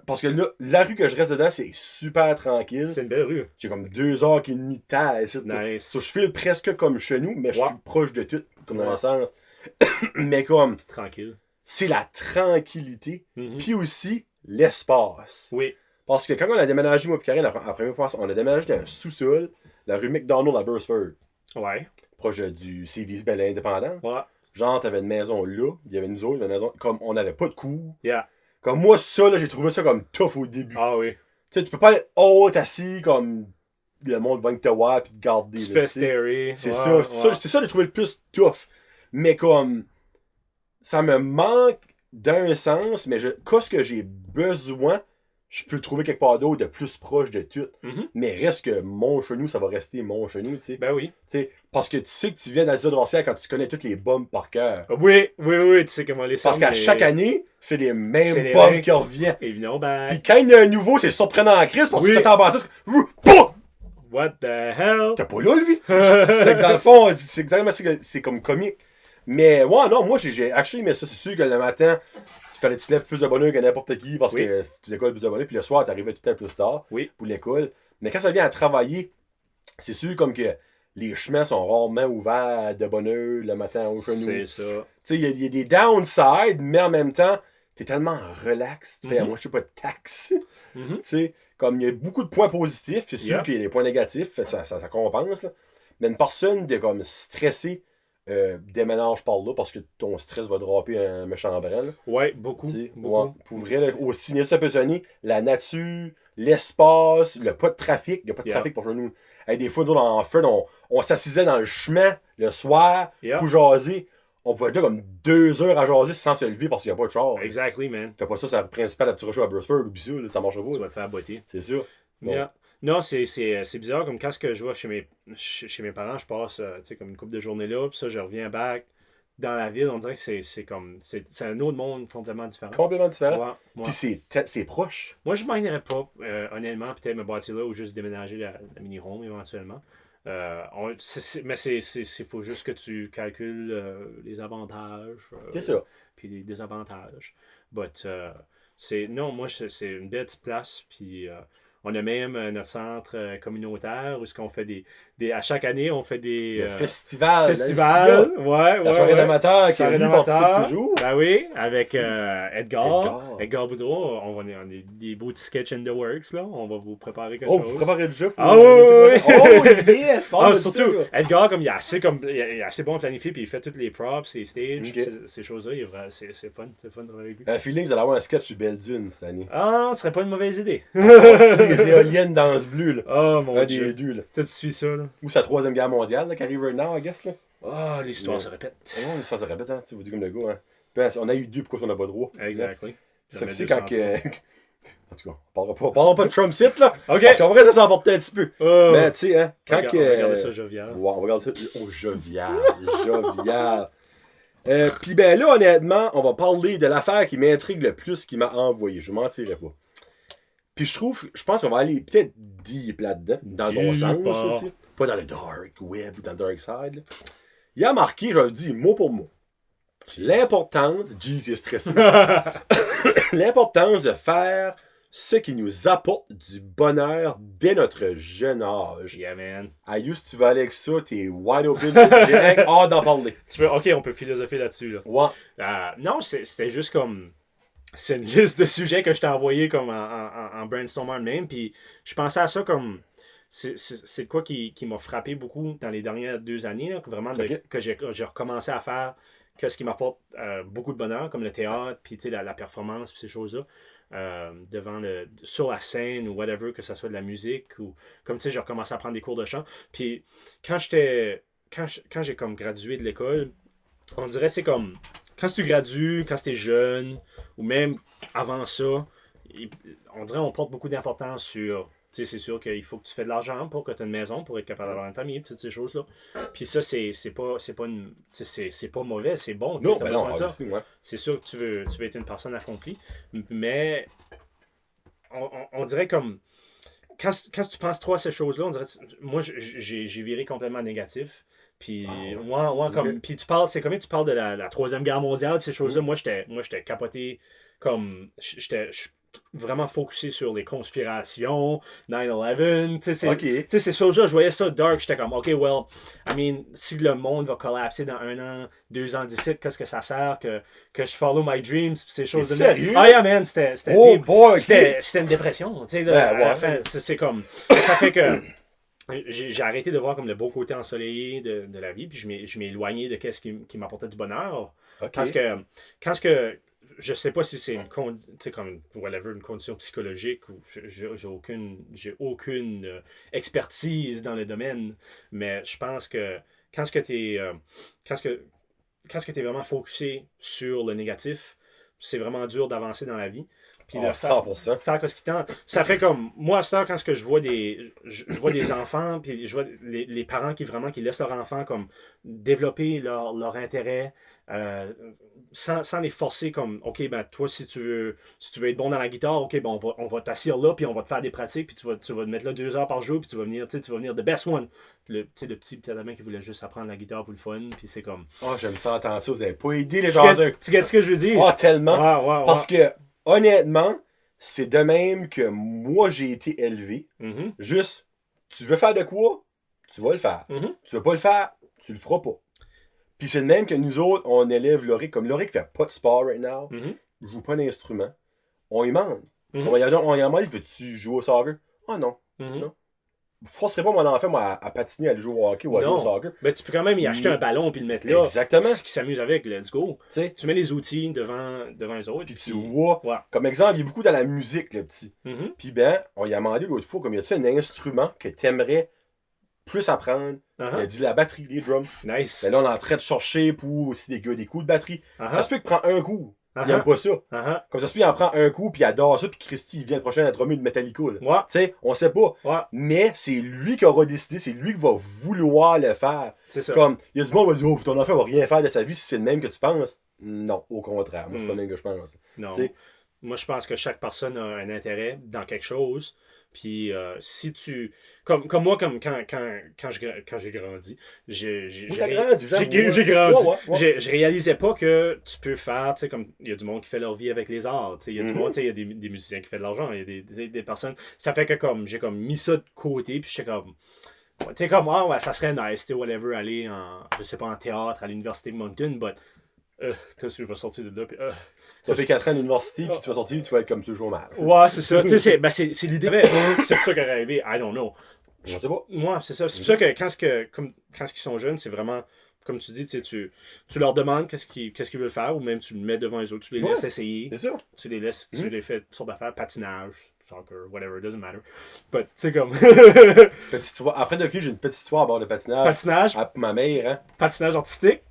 Parce que là, la rue que je reste dedans, c'est super tranquille. c'est une belle rue. J'ai comme 2h30 de temps ici. Nice. So, je file presque comme chez nous, mais je Ouais. suis proche de tout, comme dans Ouais. le sens. Mais comme, Tranquille. c'est la tranquillité, Mhm. puis aussi l'espace. Oui. Parce que quand on a déménagé, moi et Karine, la première fois, on a déménagé dans un sous-sol, la rue McDonald à Burstford, Ouais. proche du CVS Bel Indépendant. Ouais. Genre, t'avais une maison là, il y avait une zone, une maison, comme on n'avait pas de cours. Yeah. Comme moi, ça, là, j'ai trouvé ça comme tough au début. Ah oui. Tu sais, tu peux pas être haut assis comme le monde va te voir puis te garder. Tu là, fais tu sais. stary. C'est Ouais, ça, ouais. c'est ça, j'ai trouvé le plus tough. Mais comme, ça me manque d'un sens, mais qu'est-ce que j'ai besoin, je peux le trouver quelque part d'autre de plus proche de tout. Mhm. Mais reste que mon chenou, ça va rester mon chenou, tu sais. Ben oui. Tu sais, parce que tu sais que tu viens d'Asie Drossière quand tu connais toutes les bombes par cœur. Oui, tu sais comment les Parce qu'à chaque année, c'est les C'est mêmes les bombes mêmes. qui reviennent. Et non, ben. Puis quand il y en a un nouveau, c'est surprenant en crise, parce que Oui. tu t'attends pas à ça, c'est comme, POUM! What the hell? T'es pas là, lui? C'est fait que dans le fond, c'est exactement ça que c'est comme comique. Mais ouais, non, moi j'ai actually aimé ça. C'est sûr que le matin, il fallait que tu te lèves plus de bonne heure que n'importe qui parce Oui. que tu écoles plus de bonne heure. Puis le soir, t'arrivais tout le temps plus tard Oui. pour l'école. Mais quand ça vient à travailler, c'est sûr comme que les chemins sont rarement ouverts de bonne heure le matin au genou. C'est ça. Tu sais, il y a des downsides, mais en même temps, t'es tellement relax. Tu fais, Mhm. moi, je sais pas de taxes. Mhm. Tu sais, comme il y a beaucoup de points positifs, c'est sûr Yeah. qu'il y a des points négatifs, ça compense. Là. Mais une personne de comme stressée déménage par là parce que ton stress va dropper un méchant brin. Là. Ouais, beaucoup. Tu sais, beaucoup. ouais, pour vrai, là, aussi, ça peut sonner, la nature, l'espace, le pas de trafic, il n'y a pas de Yeah. trafic pour chez nous. Hey, des fois, nous, en Fred, on s'assisait dans le chemin le soir Yeah. pour jaser. On pouvait être là comme 2 heures à jaser sans se lever parce qu'il n'y a pas de char. Exactly, man. Fais pas ça, c'est le principal à petit rocher à Burstford, ou ça, là, ça marche Tu pas. vas te faire botter. C'est sûr. Bon. Yeah. Non, c'est bizarre, comme quand ce que je vais chez mes parents, je passe tu sais, comme une couple de journées là, puis ça, je reviens back dans la ville, on dirait que c'est comme, c'est un autre monde complètement différent. Complètement différent. Ouais, ouais. Puis c'est proche. Moi, je ne m'en pas, honnêtement, peut-être me bâtir là ou juste déménager la mini-home éventuellement. Mais il faut juste que tu calcules les avantages C'est ça. puis les désavantages. But, non, moi, c'est une belle petite place. Puis, on a même notre centre communautaire où on fait à chaque année, on fait des Le festival. festivals. Ouais, la soirée d'amateurs qui Soirée lui participe toujours. Ben oui, avec Edgar Boudreau. On a des beaux petits sketchs in the works. Là. On va vous préparer quelque chose. Vous préparez le jeu. Ah oui! Oh yes! Surtout, Edgar, il est assez bon à planifier, puis il fait toutes les props, les stages, ces choses-là. C'est fun. C'est fun de travailler avec lui. Un feeling, vous allez avoir un sketch sur Belle Dune cette année. Ah, ce serait pas une mauvaise idée. Les éoliennes dans ce bleu, là. Oh mon un Dieu. des deux, là. Peut-être tu suis ça, là. Ou c'est la Troisième Guerre mondiale, là, qui arrive right now, I guess, là. Ah, l'histoire se répète. Oh, l'histoire se répète, hein. Tu vous dis comme le gars, hein. Ben, on a eu deux, pourquoi on n'a pas droit? Exactly. C'est ça que c'est quand que... En tout cas, on parlera pas de Trump site, là. OK. Parce qu'en vrai, ça s'emportait un petit peu. Mais, tu sais, hein, quand que... On va regarder ça jovial. Ouais, on va regarder ça. Oh, jovial. Jovial. Puis ben là, honnêtement, on va parler de l'affaire qui m'intrigue le plus, qui m'a envoyé. Je ne mentirai pas. Puis je pense qu'on va aller peut-être deep là-dedans, dans le bon sens aussi. Pas dans le dark web ou dans le dark side. Là. Il a marqué, je le dis mot pour mot, l'importance, Jeez, il est stressé, l'importance de faire ce qui nous apporte du bonheur dès notre jeune âge. Yeah, man. Ayus, tu vas aller avec ça, t'es wide open, j'ai hâte d'en parler. OK, on peut philosopher là-dessus. Là. Ouais. Non, c'était juste comme... C'est une liste de sujets que je t'ai envoyé comme en brainstormant même, puis je pensais à ça comme... C'est quoi qui m'a frappé beaucoup dans les dernières 2 années, là, vraiment que j'ai recommencé à faire, que ce qui m'apporte beaucoup de bonheur, comme le théâtre, puis la performance, puis ces choses-là, sur la scène ou whatever, que ce soit de la musique, ou comme j'ai recommencé à prendre des cours de chant. Puis quand j'ai comme gradué de l'école, on dirait c'est comme, quand tu gradues, quand tu es jeune, ou même avant ça, on dirait on porte beaucoup d'importance sur... Tu sais, c'est sûr qu'il faut que tu fais de l'argent pour que tu aies une maison, pour être capable d'avoir une famille, toutes ces choses-là. Puis ça, c'est pas mauvais, c'est bon. Non, ben non, c'est sûr que tu veux être une personne accomplie. Mais on dirait comme... Quand tu penses trop à ces choses-là, on dirait... Moi, j'ai viré complètement négatif. Puis, puis tu parles, c'est comme tu parles de la Troisième Guerre mondiale, puis ces choses-là. Moi, j'étais capoté comme... J'étais vraiment focusé sur les conspirations, 9/11, tu sais, ces choses-là, je voyais ça dark, j'étais comme, OK, well, I mean, si le monde va collapser dans 1 an, 2 ans d'ici, qu'est-ce que ça sert que je follow my dreams, ces choses-là. Sérieux? Ah, yeah, man, c'était une dépression, tu sais, à la fin, c'est comme, ça fait que j'ai arrêté de voir comme le beau côté ensoleillé de la vie, puis je m'ai éloigné de qu'est-ce qui m'apportait du bonheur, parce que, je sais pas si c'est une condition psychologique ou j'ai aucune expertise dans le domaine, mais je pense que quand tu es vraiment focusé sur le négatif, c'est vraiment dur d'avancer dans la vie. Puis 100%. Faire ce qui tente. Ça fait comme moi, ça, quand je vois je vois des enfants, puis je vois les parents qui laissent leur enfant comme développer leur intérêt. Sans les forcer comme OK, ben toi si tu veux être bon dans la guitare, OK, ben on va t'asseoir là, puis on va te faire des pratiques, puis tu vas te mettre là 2 heures par jour, puis tu vas venir the best one. Le petit Pierre qui voulait juste apprendre la guitare pour le fun, puis c'est comme... Oh, j'aime ça entendre ça, vous avez pas aidé les gens. Tu gâtes ce que je veux dire? Oh, tellement. Parce que, honnêtement, c'est de même que moi j'ai été élevé. Juste, tu veux faire de quoi? Tu vas le faire. Tu veux pas le faire? Tu le feras pas. Puis c'est de même que nous autres, on élève Laurie. Comme Laurie qui fait pas de sport right now, joue pas d'instrument, on lui demande. On lui demande, veux-tu jouer au soccer? Ah non. Non. Je forcerais pas mon enfant à patiner, à aller jouer au hockey ou à jouer au soccer. Mais tu peux quand même y acheter un ballon puis le mettre là. Exactement. Ce qui s'amuse avec, let's go. T'sais, tu mets les outils devant les autres. Puis tu vois. Comme exemple, il y a beaucoup dans la musique, le petit. Puis ben, on lui a demandé l'autre fois, comme il y a un instrument que tu aimerais plus apprendre. Il a dit la batterie, les drums. Nice. Ben là, on est en train de chercher pour aussi des coups de batterie. Ça se peut que prend un coup. Il aime pas ça. Uh-huh. Comme ça se peut, il en prend un coup, puis il adore ça, puis Christy, il vient le prochain à drummer de Metallica. Là. Ouais. Tu sais, on sait pas. Ouais. Mais c'est lui qui aura décidé, c'est lui qui va vouloir le faire. C'est ça. Comme, il y a du monde qui va dire, oh, ton enfant va rien faire de sa vie si c'est le même que tu penses. Non, au contraire. Moi, c'est pas le même que je pense. Non. T'sais. Moi, je pense que chaque personne a un intérêt dans quelque chose. Puis si tu. Comme moi, comme quand j'ai grandi, j'ai grandi. Je réalisais pas que tu peux faire, tu sais, comme il y a du monde qui fait leur vie avec les arts. Il y a du monde, tu sais, il y a des musiciens qui font de l'argent, il y a des personnes. Ça fait que comme j'ai comme mis ça de côté, puis j'étais comme. Tu sais, comme, ah ouais, ça serait nice, tu sais, whatever, aller je sais pas, en théâtre à l'université de Moncton, but. Qu'est-ce que tu vas sortir de là? Puis, tu vas faire 4 ans à l'université, puis tu vas sortir, tu vas être comme toujours mal. Ouais, c'est ça. Tu sais, c'est l'idée. C'est ça qui est arrivé. I don't know. Je sais pas. Moi, c'est ça. C'est pour ça que quand ils sont jeunes, c'est vraiment, comme tu dis, tu leur demandes qu'est-ce qu'ils veulent faire, ou même tu le mets devant les autres, tu les laisses essayer. C'est sûr. Tu les laisses, tu les fais toutes sortes d'affaires, patinage, soccer, whatever, it doesn't matter. But, tu sais, comme. Après de j'ai une petite histoire à bord de patinage. Patinage. À ma mère, hein. Patinage artistique.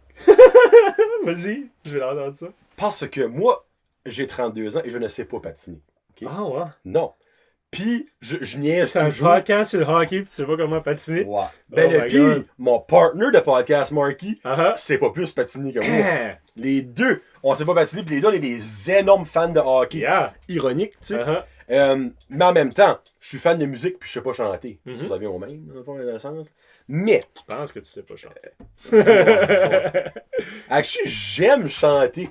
Vas-y, je vais l'entendre ça. Parce que moi, j'ai 32 ans et je ne sais pas patiner. Okay? Ah ouais? Non. Puis, je niaise c'est toujours. C'est un podcast sur le hockey, puis tu sais pas comment patiner. Ouais. Ben, mon partner de podcast, Marky, c'est pas plus patiner que moi. Les deux, on sait pas patiner, puis les deux, on est des énormes fans de hockey. Yeah. Ironique, tu sais. Mais en même temps, je suis fan de musique, puis je sais pas chanter. Ça vient au même, dans le sens. Mais. Tu penses que tu sais pas chanter. Actually, j'aime chanter.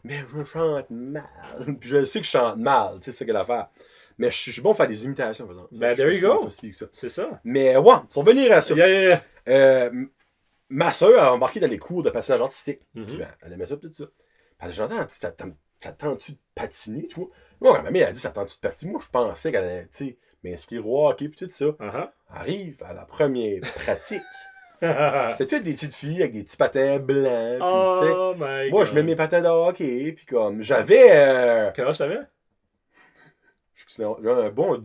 Mais je chante mal. Puis je sais que je chante mal, tu sais, c'est ça qu'elle a l'affaire. Mais je suis bon pour faire des imitations, par exemple. Ben, there you go. C'est ça. Mais ouais, on va venir à ça. Yeah. Ma soeur a embarqué dans les cours de patinage artistique. Puis ben, elle aimait ça, tout ça. Puis j'entends, ça tente-tu de patiner, tu vois? Moi, quand ma mère a dit, ça tente-tu de patiner? Moi, je pensais qu'elle allait, tu sais, m'inscrire au hockey, puis tout ça. Arrive à la première pratique. C'était toutes des petites filles avec des petits patins blancs. Oh my God. Moi, je mets mes patins de hockey, puis comme, j'avais... Quel âge t'avais? J'avais un bon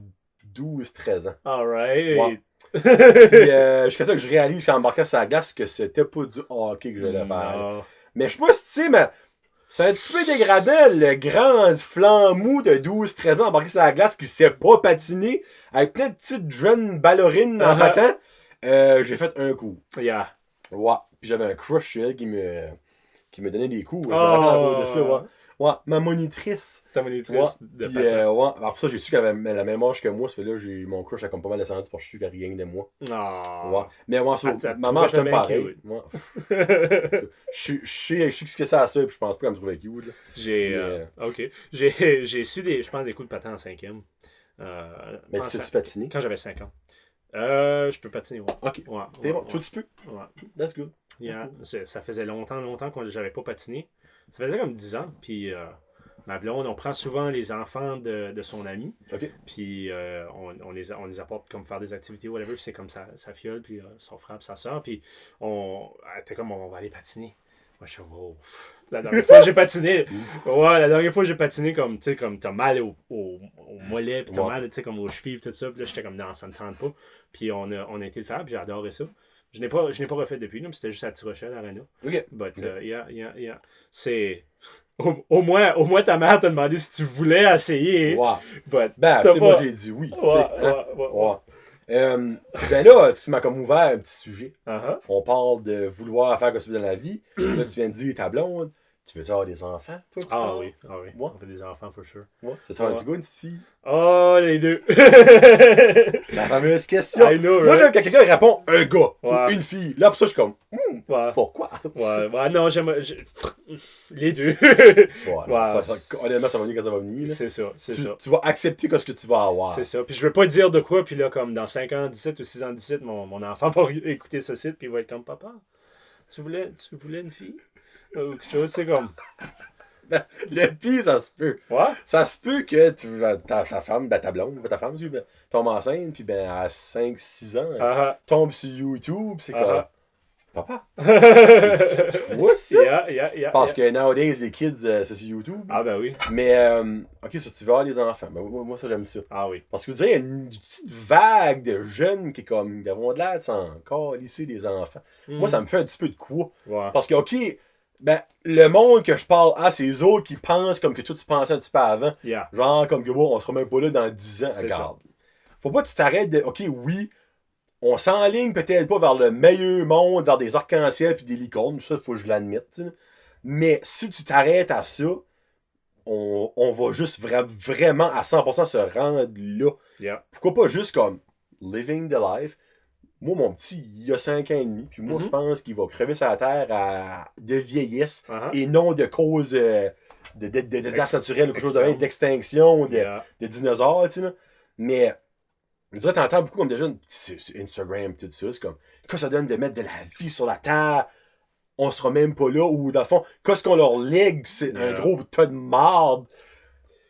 12-13 ans. Alright. Ouais. Puis jusqu'à ça que je réalise, quand j'embarquais sur la glace, que c'était pas du hockey que j'allais faire. Mais je sais pas si tu sais, mais c'est un petit peu dégradant, le grand flanc mou de 12-13 ans embarqué sur la glace qui sait pas patiner, avec plein de petites jeunes ballerines en patin. J'ai fait un coup. Yeah. Ouais. Puis j'avais un crush sur elle qui me donnait des coups. Je me rappelle de ça, ouais. Ouais, ma monitrice. Ta monitrice de puis, ouais. Alors, ça, j'ai su qu'elle avait la même âge que moi. Ça fait là, mon crush a comme pas mal descendu parce que je suis qu'elle rien de moi. Ouais. Mais moi, maman, je t'aime pareil. Je sais ce que c'est à ça, puis je pense pas qu'elle me trouvait cute. Ok. J'ai su je pense, des coups de patin en 5e. Mais tu sais-tu patiner? Quand j'avais 5 ans. Je peux patiner, ouais. Ok. Ouais, t'es bon. Toi, tu peux? Ouais. That's good. Yeah. Ça faisait longtemps que j'avais pas patiné. Ça faisait comme 10 ans. Puis ma blonde, on prend souvent les enfants de son ami. Okay. Puis on les apporte comme faire des activités, whatever. C'est comme sa fiole, puis son frère, puis sa soeur. Puis elle était comme, on va aller patiner. Moi, je suis comme, oh. La dernière fois, j'ai patiné. Ouais, la dernière fois, j'ai patiné comme, tu sais, comme t'as mal au mollet, puis t'as mal, tu sais, comme aux chevilles, tout ça. Puis là, j'étais comme, non, ça me tente pas. Puis on a été le faire, puis j'ai adoré ça. Je n'ai pas refait depuis, là, mais c'était juste à Tirochelle, à l'Arena. OK. But, yeah. C'est... Au moins, ta mère t'a demandé si tu voulais essayer. Ouais. But, moi, j'ai dit oui. Ouais. Ben là, tu m'as comme ouvert un petit sujet. Uh-huh. On parle de vouloir faire ce que tu veux dans la vie. Là, tu viens de dire ta blonde. Tu veux avoir des enfants, toi? Ah oui. Ouais. On fait des enfants, for sure. Ouais. Tu veux avoir un petit gars, une petite fille? Oh, les deux. La fameuse question. I know, moi, j'aime quand quelqu'un répond un gars ou une fille. Là, pour ça, je suis comme, pourquoi? Ouais, non, j'aime. Les deux. Honnêtement, ça va venir quand ça va venir. Là. C'est ça. Tu vas accepter ce que tu vas avoir. C'est ça. Puis je veux pas dire de quoi, puis là, comme dans 5 ans, 17 ou 6 ans, 17, mon enfant va écouter ce site, puis il va être comme, papa, tu voulais une fille? Ou quelque chose, c'est comme. Le pire, ça se peut. Ouais? Ça se peut que ta femme, ta blonde, ta femme, tombe enceinte, puis à 5-6 ans, tombe sur YouTube, c'est comme. Papa, c'est toi, ça? Yeah. Parce que nowadays, les kids, c'est sur YouTube. Ah, ben oui. Mais, ok, ça, tu veux avoir des enfants. Ben, moi, ça, j'aime ça. Ah oui. Parce que vous savez, il y a une petite vague de jeunes qui, qui avont de l'air de encore lycée des enfants. Moi, ça me fait un petit peu de quoi. Ouais. Parce que, ok, Ben, le monde que je parle à, c'est eux autres qui pensent comme que toi tu pensais un petit peu avant. Yeah. Genre, comme que bon, on sera même pas là dans 10 ans. C'est Regarde. Faut pas que tu t'arrêtes de. Ok, oui, on s'enligne peut-être pas vers le meilleur monde, vers des arcs-en-ciel puis des licornes. Ça, faut que je l'admette. T'sais. Mais si tu t'arrêtes à ça, on va juste vraiment à 100% se rendre là. Yeah. Pourquoi pas juste comme living the life? Moi, mon petit, il a 5 ans et demi, puis moi, je pense qu'il va crever sa terre de vieillesse et non de cause de désastre naturel ou quelque chose d'extinction, de dinosaures, tu sais. Là. Mais, je dirais, t'entends beaucoup comme des jeunes sur Instagram, tout ça, c'est comme, quand ça donne de mettre de la vie sur la terre, on sera même pas là, ou dans le fond, qu'est-ce qu'on leur lègue, c'est un gros tas de marde.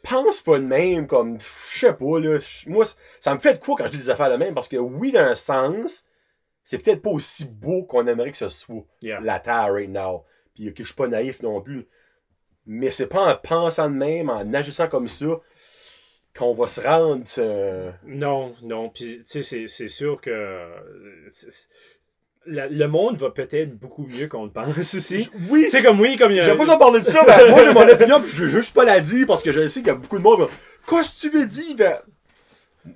Pense pas de même, comme, je sais pas, là. Moi, ça me fait de quoi quand je dis des affaires de même, parce que oui, dans un sens, c'est peut-être pas aussi beau qu'on aimerait que ce soit, la Terre right now. Puis que je suis pas naïf non plus. Mais c'est pas en pensant de même, en agissant comme ça, qu'on va se rendre. Non. Puis, tu sais, c'est sûr que. Le monde va peut-être beaucoup mieux qu'on le pense aussi. Oui! Tu sais, comme oui, comme il y a. J'aime pas s'en parler de ça, mais moi j'ai mon opinion, puis je veux juste pas la dire parce que je sais qu'il y a beaucoup de monde. Qu'est-ce que tu veux dire? Ben,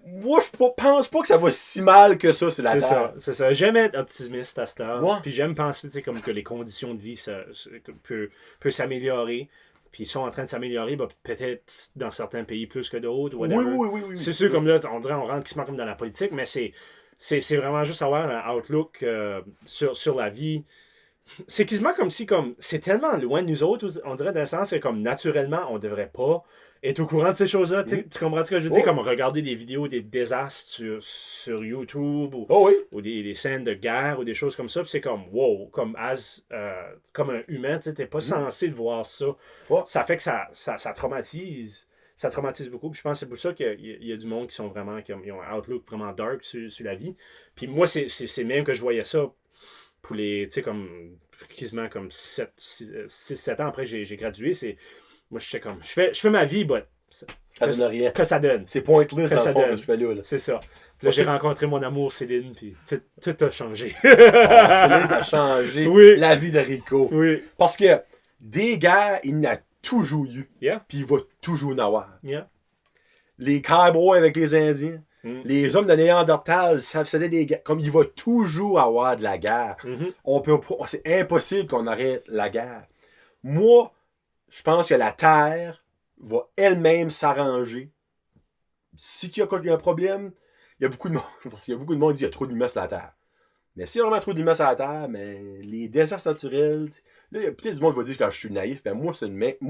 moi, je pense pas que ça va si mal que ça, c'est la Terre. C'est ça. J'aime être optimiste à cette heure. Ouais. Puis j'aime penser, tu sais, comme que les conditions de vie peut s'améliorer. Puis ils sont en train de s'améliorer, bah, peut-être dans certains pays plus que d'autres. Oui. C'est sûr, comme là, on dirait on rentre quasiment comme dans la politique, mais c'est vraiment juste avoir un outlook sur la vie. C'est quasiment comme si, comme, c'est tellement loin de nous autres, on dirait d'un sens, c'est comme naturellement, on devrait pas être au courant de ces choses-là. Tu comprends ce que je veux dire? Comme regarder des vidéos des désastres sur YouTube ou des scènes de guerre ou des choses comme ça. Puis c'est comme, wow, comme comme un humain, tu n'es pas censé le voir ça. Ça fait que ça traumatise. Ça traumatise beaucoup. Puis je pense que c'est pour ça qu'il y a du monde qui sont vraiment, qui ont un outlook vraiment dark sur la vie. Puis moi, c'est même que je voyais ça pour les, tu sais, comme, quasiment comme 6-7 ans après que j'ai gradué. Moi, j'étais comme, je fais ma vie, but ça donne rien. Que ça donne. C'est pointless dans le fond que je fais là. C'est ça. Puis là, j'ai rencontré mon amour, Céline, puis tout a changé. Céline a changé la vie de Rico. Oui. Parce que des guerres, il n'a toujours eu. Puis il va toujours en avoir. Les cowboys avec les Indiens, les hommes de Néandertal, ça faisait des guerres. Comme il va toujours avoir de la guerre. C'est impossible qu'on arrête la guerre. Moi, je pense que la Terre va elle-même s'arranger. Si il y a un problème, il y a beaucoup de monde. Parce qu'il y a beaucoup de monde qui dit qu'il y a trop d'humains sur la Terre. Mais s'il y a vraiment trop d'humains sur la Terre, mais les désastres naturels. Là, il y a peut-être du monde qui va dire que je suis naïf. Mais moi,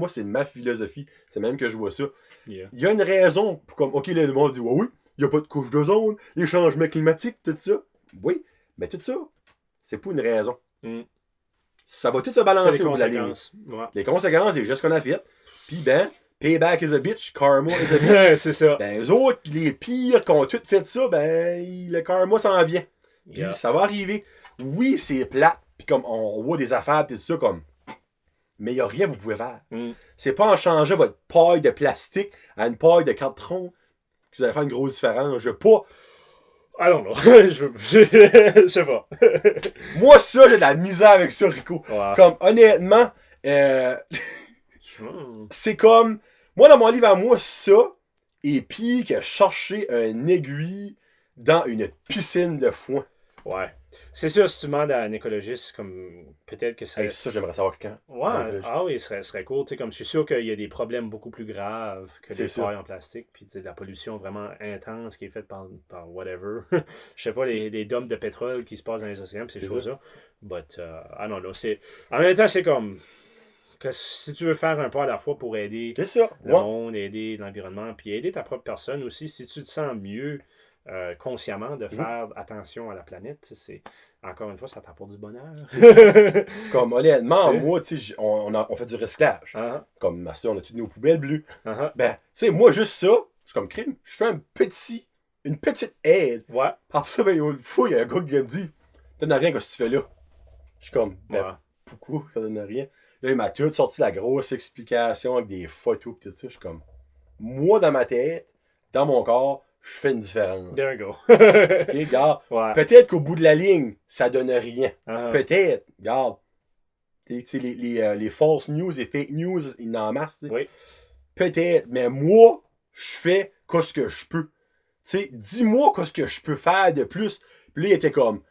c'est ma philosophie. C'est même que je vois ça. Il y a une raison pour comme. Ok, là, le monde dit oui, il n'y a pas de couche d'ozone, les changements climatiques, tout ça. Oui, mais tout ça, c'est pas une raison. Ça va tout se balancer au bout de la ligne. Les conséquences, c'est juste ce qu'on a fait. Puis ben, payback is a bitch, karma is a bitch. C'est ça. Ben, eux autres, les pires qui ont tout fait ça, ben, le karma s'en vient. Puis ça va arriver. Oui, c'est plate. Puis comme on voit des affaires, tout ça, comme. Mais il n'y a rien que vous pouvez faire. C'est pas en changeant votre paille de plastique à une paille de carton que vous allez faire une grosse différence. Je veux pas. I don't know. Je sais pas. Moi, ça, j'ai de la misère avec ça, Rico. Comme, honnêtement, c'est comme. Moi, dans mon livre à moi, ça, et pire que chercher un aiguille dans une piscine de foin. Ouais. C'est sûr, si tu demandes à un écologiste, comme peut-être que ça. Hey, ça, j'aimerais savoir quelqu'un. Ouais. Ah oui, ce serait cool. Comme je suis sûr qu'il y a des problèmes beaucoup plus graves que des pailles en plastique. Puis de la pollution vraiment intense qui est faite par whatever. Je sais pas, les dômes de pétrole qui se passent dans les océans, puis ces choses-là. But, I don't know. En même temps, c'est comme. Que si tu veux faire un pas à la fois pour aider le monde, aider l'environnement, puis aider ta propre personne aussi, si tu te sens mieux consciemment de faire attention à la planète, c'est encore une fois, ça t'apporte du bonheur. Comme honnêtement, moi, on fait du recyclage. Comme ma soeur, on a toutes nos poubelles bleues. Ben, tu sais, moi, juste ça, je suis comme crime, je fais une petite aide. Après ça, ben, une fois, il y a un gars qui me dit, ça donne rien, qu'est-ce que tu fais là? Je suis comme, ben, pourquoi ça donne rien? Là, il m'a tout sorti la grosse explication avec des photos et tout ça. Je suis comme, moi, dans ma tête, dans mon corps, je fais une différence. There you go. Regarde, peut-être qu'au bout de la ligne, ça donne rien. Peut-être, regarde, les false news, les fake news, il y en a en masse, tu sais. Oui. Peut-être, mais moi, je fais ce que je peux. Tu sais, dis-moi ce que je peux faire de plus. Puis là, il était comme,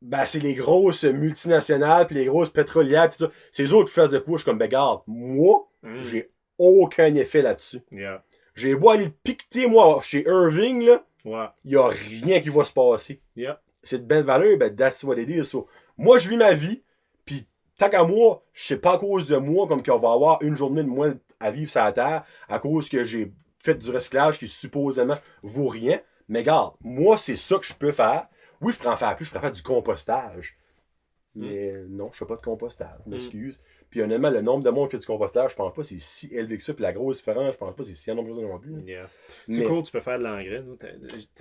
ben, c'est les grosses multinationales, puis les grosses pétrolières, tout ça. C'est eux autres qui fassent de quoi. Je suis comme, ben, regarde, moi, j'ai aucun effet là-dessus. Yeah. J'ai beau aller le piqueter, moi, chez Irving, là, Ouais. il n'y a rien qui va se passer. Yeah. C'est de belle valeur, ben, that's what it is. So, moi, je vis ma vie, puis tant qu'à moi, je sais pas à cause de moi, comme qu'on va avoir une journée de moins à vivre sur la Terre, à cause que j'ai fait du recyclage qui supposément vaut rien. Mais regarde, moi, c'est ça que je peux faire. Oui, je pourrais en faire plus, je pourrais faire du compostage. Mais non, je fais pas de compostage, je m'excuse. Puis honnêtement, le nombre de monde qui fait du compostage, je pense pas que c'est si élevé que ça. Puis la grosse différence, je pense pas que c'est si nombreux non plus. Yeah. Mais C'est cool, tu peux faire de l'engrais.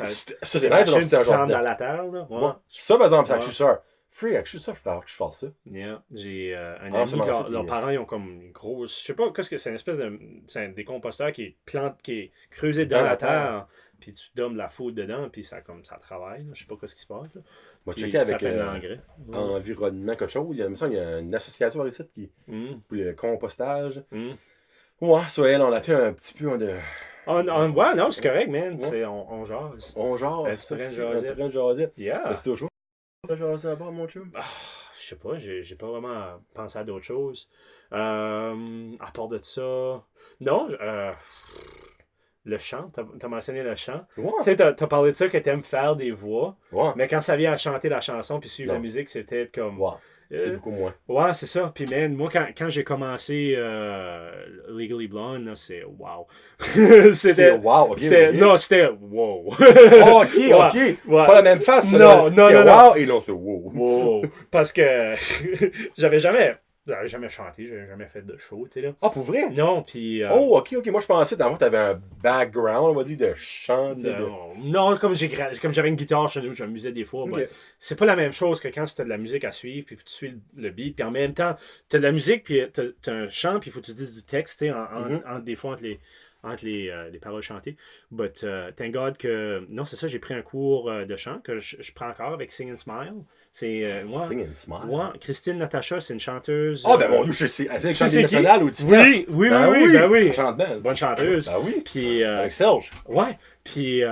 ça, c'est vrai, tu c'était un genre dans la terre. Là. Ouais. Bon, ça, par exemple, c'est agriculteur. Free agriculteur, je peux avoir que je fasse ça. Yeah. J'ai un Ah, ami, c'est marrant, leurs parents, ils ont comme une grosse. Je sais pas, qu'est-ce que c'est une espèce de. C'est un décomposteur qui est creusé dans la terre. Puis tu donnes de la foudre dedans, puis ça travaille. Là. Je sais pas ce qui se passe. Là. On va Puis checker ça avec fait de l'engrais. environnement, quelque chose. Il y a une association ici qui pour le compostage. Ouais, ça, elle, on a fait un petit peu de. Ouais, non, c'est correct, man. Ouais. On jase. On jase, c'est un petit train de jasette. Yeah. C'est toujours ça, jaser à bord, mon chum. Je sais pas, j'ai pas vraiment pensé à d'autres choses. À part de ça. Non, le chant, t'as mentionné le chant. Ouais. Tu sais, t'as parlé de ça que t'aimes faire des voix. Ouais. Mais quand ça vient à chanter la chanson puis suivre la musique, c'est peut-être comme. Ouais. C'est beaucoup moins. Ouais, c'est ça. Puis, man, moi, quand j'ai commencé Legally Blonde, là, c'est wow. C'était wow, ok. Non, c'était wow. Oh, ok. Pas la même face, ça. Non. Wow et non, c'est wow. Wow. Parce que j'avais jamais chanté, j'avais jamais fait de show, tu sais, là. Ah, pour vrai? Non, puis... Oh, ok. Moi, je pensais, d'abord, t'avais un background, on va dire, de chant, tu sais. Non, comme j'avais une guitare chez nous, je m'amusais des fois. Okay. C'est pas la même chose que quand tu as de la musique à suivre, puis tu suis le beat, puis en même temps, tu as de la musique, puis tu as un chant, puis il faut que tu dises du texte, tu sais, des fois entre les paroles chantées. But thank God que... Non, c'est ça, j'ai pris un cours de chant que je prends encore avec Sing and Smile. C'est Sing and Smile. Ouais, Christine Natacha, c'est une chanteuse. Ah, ben mon Dieu, c'est une chanteuse nationale ou Tita. Oui. Chante bien. Bonne chanteuse. Ben oui. Puis, avec Serge. Ouais. Puis,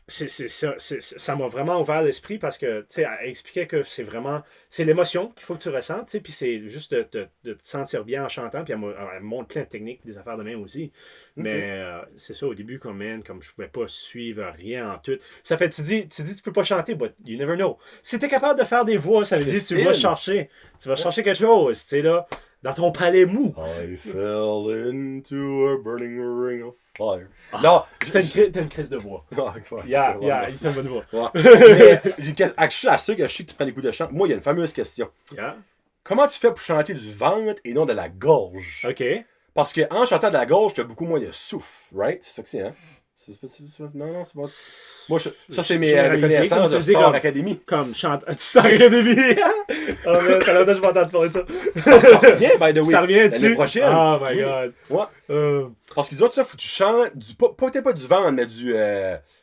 ça m'a vraiment ouvert l'esprit parce que, tu sais, elle expliquait que c'est l'émotion qu'il faut que tu ressentes, tu sais, puis c'est juste de te sentir bien en chantant, puis elle me montre plein de techniques, des affaires de même aussi. Mais c'est ça, au début, comme je pouvais pas suivre rien en tout. Ça fait, tu dis, tu peux pas chanter, but you never know. Si t'es capable de faire des voix, ça veut dire que tu vas chercher quelque chose, tu sais, là, dans ton palais mou. I fell into a burning ring of fire. Non, t'as une crise de voix. Il fait une bonne voix. Mais, je suis sûr que je sais que tu prends des coups de chant. Moi, il y a une fameuse question. Comment tu fais pour chanter du ventre et non de la gorge? OK. Parce qu'en chantant de la gorge, tu as beaucoup moins de souffle, right? C'est ça que c'est, hein? Non, c'est pas. Moi, ça, c'est mes connaissances de Star Academy. Comme Star Academy. Oh, man, t'as longtemps que je m'entends parler de ça. Ça revient, by the way. Ça revient dessus. L'année prochaine. Oh my god. Ouais. Parce qu'ils disent, faut que tu chantes peut-être pas du ventre, mais du.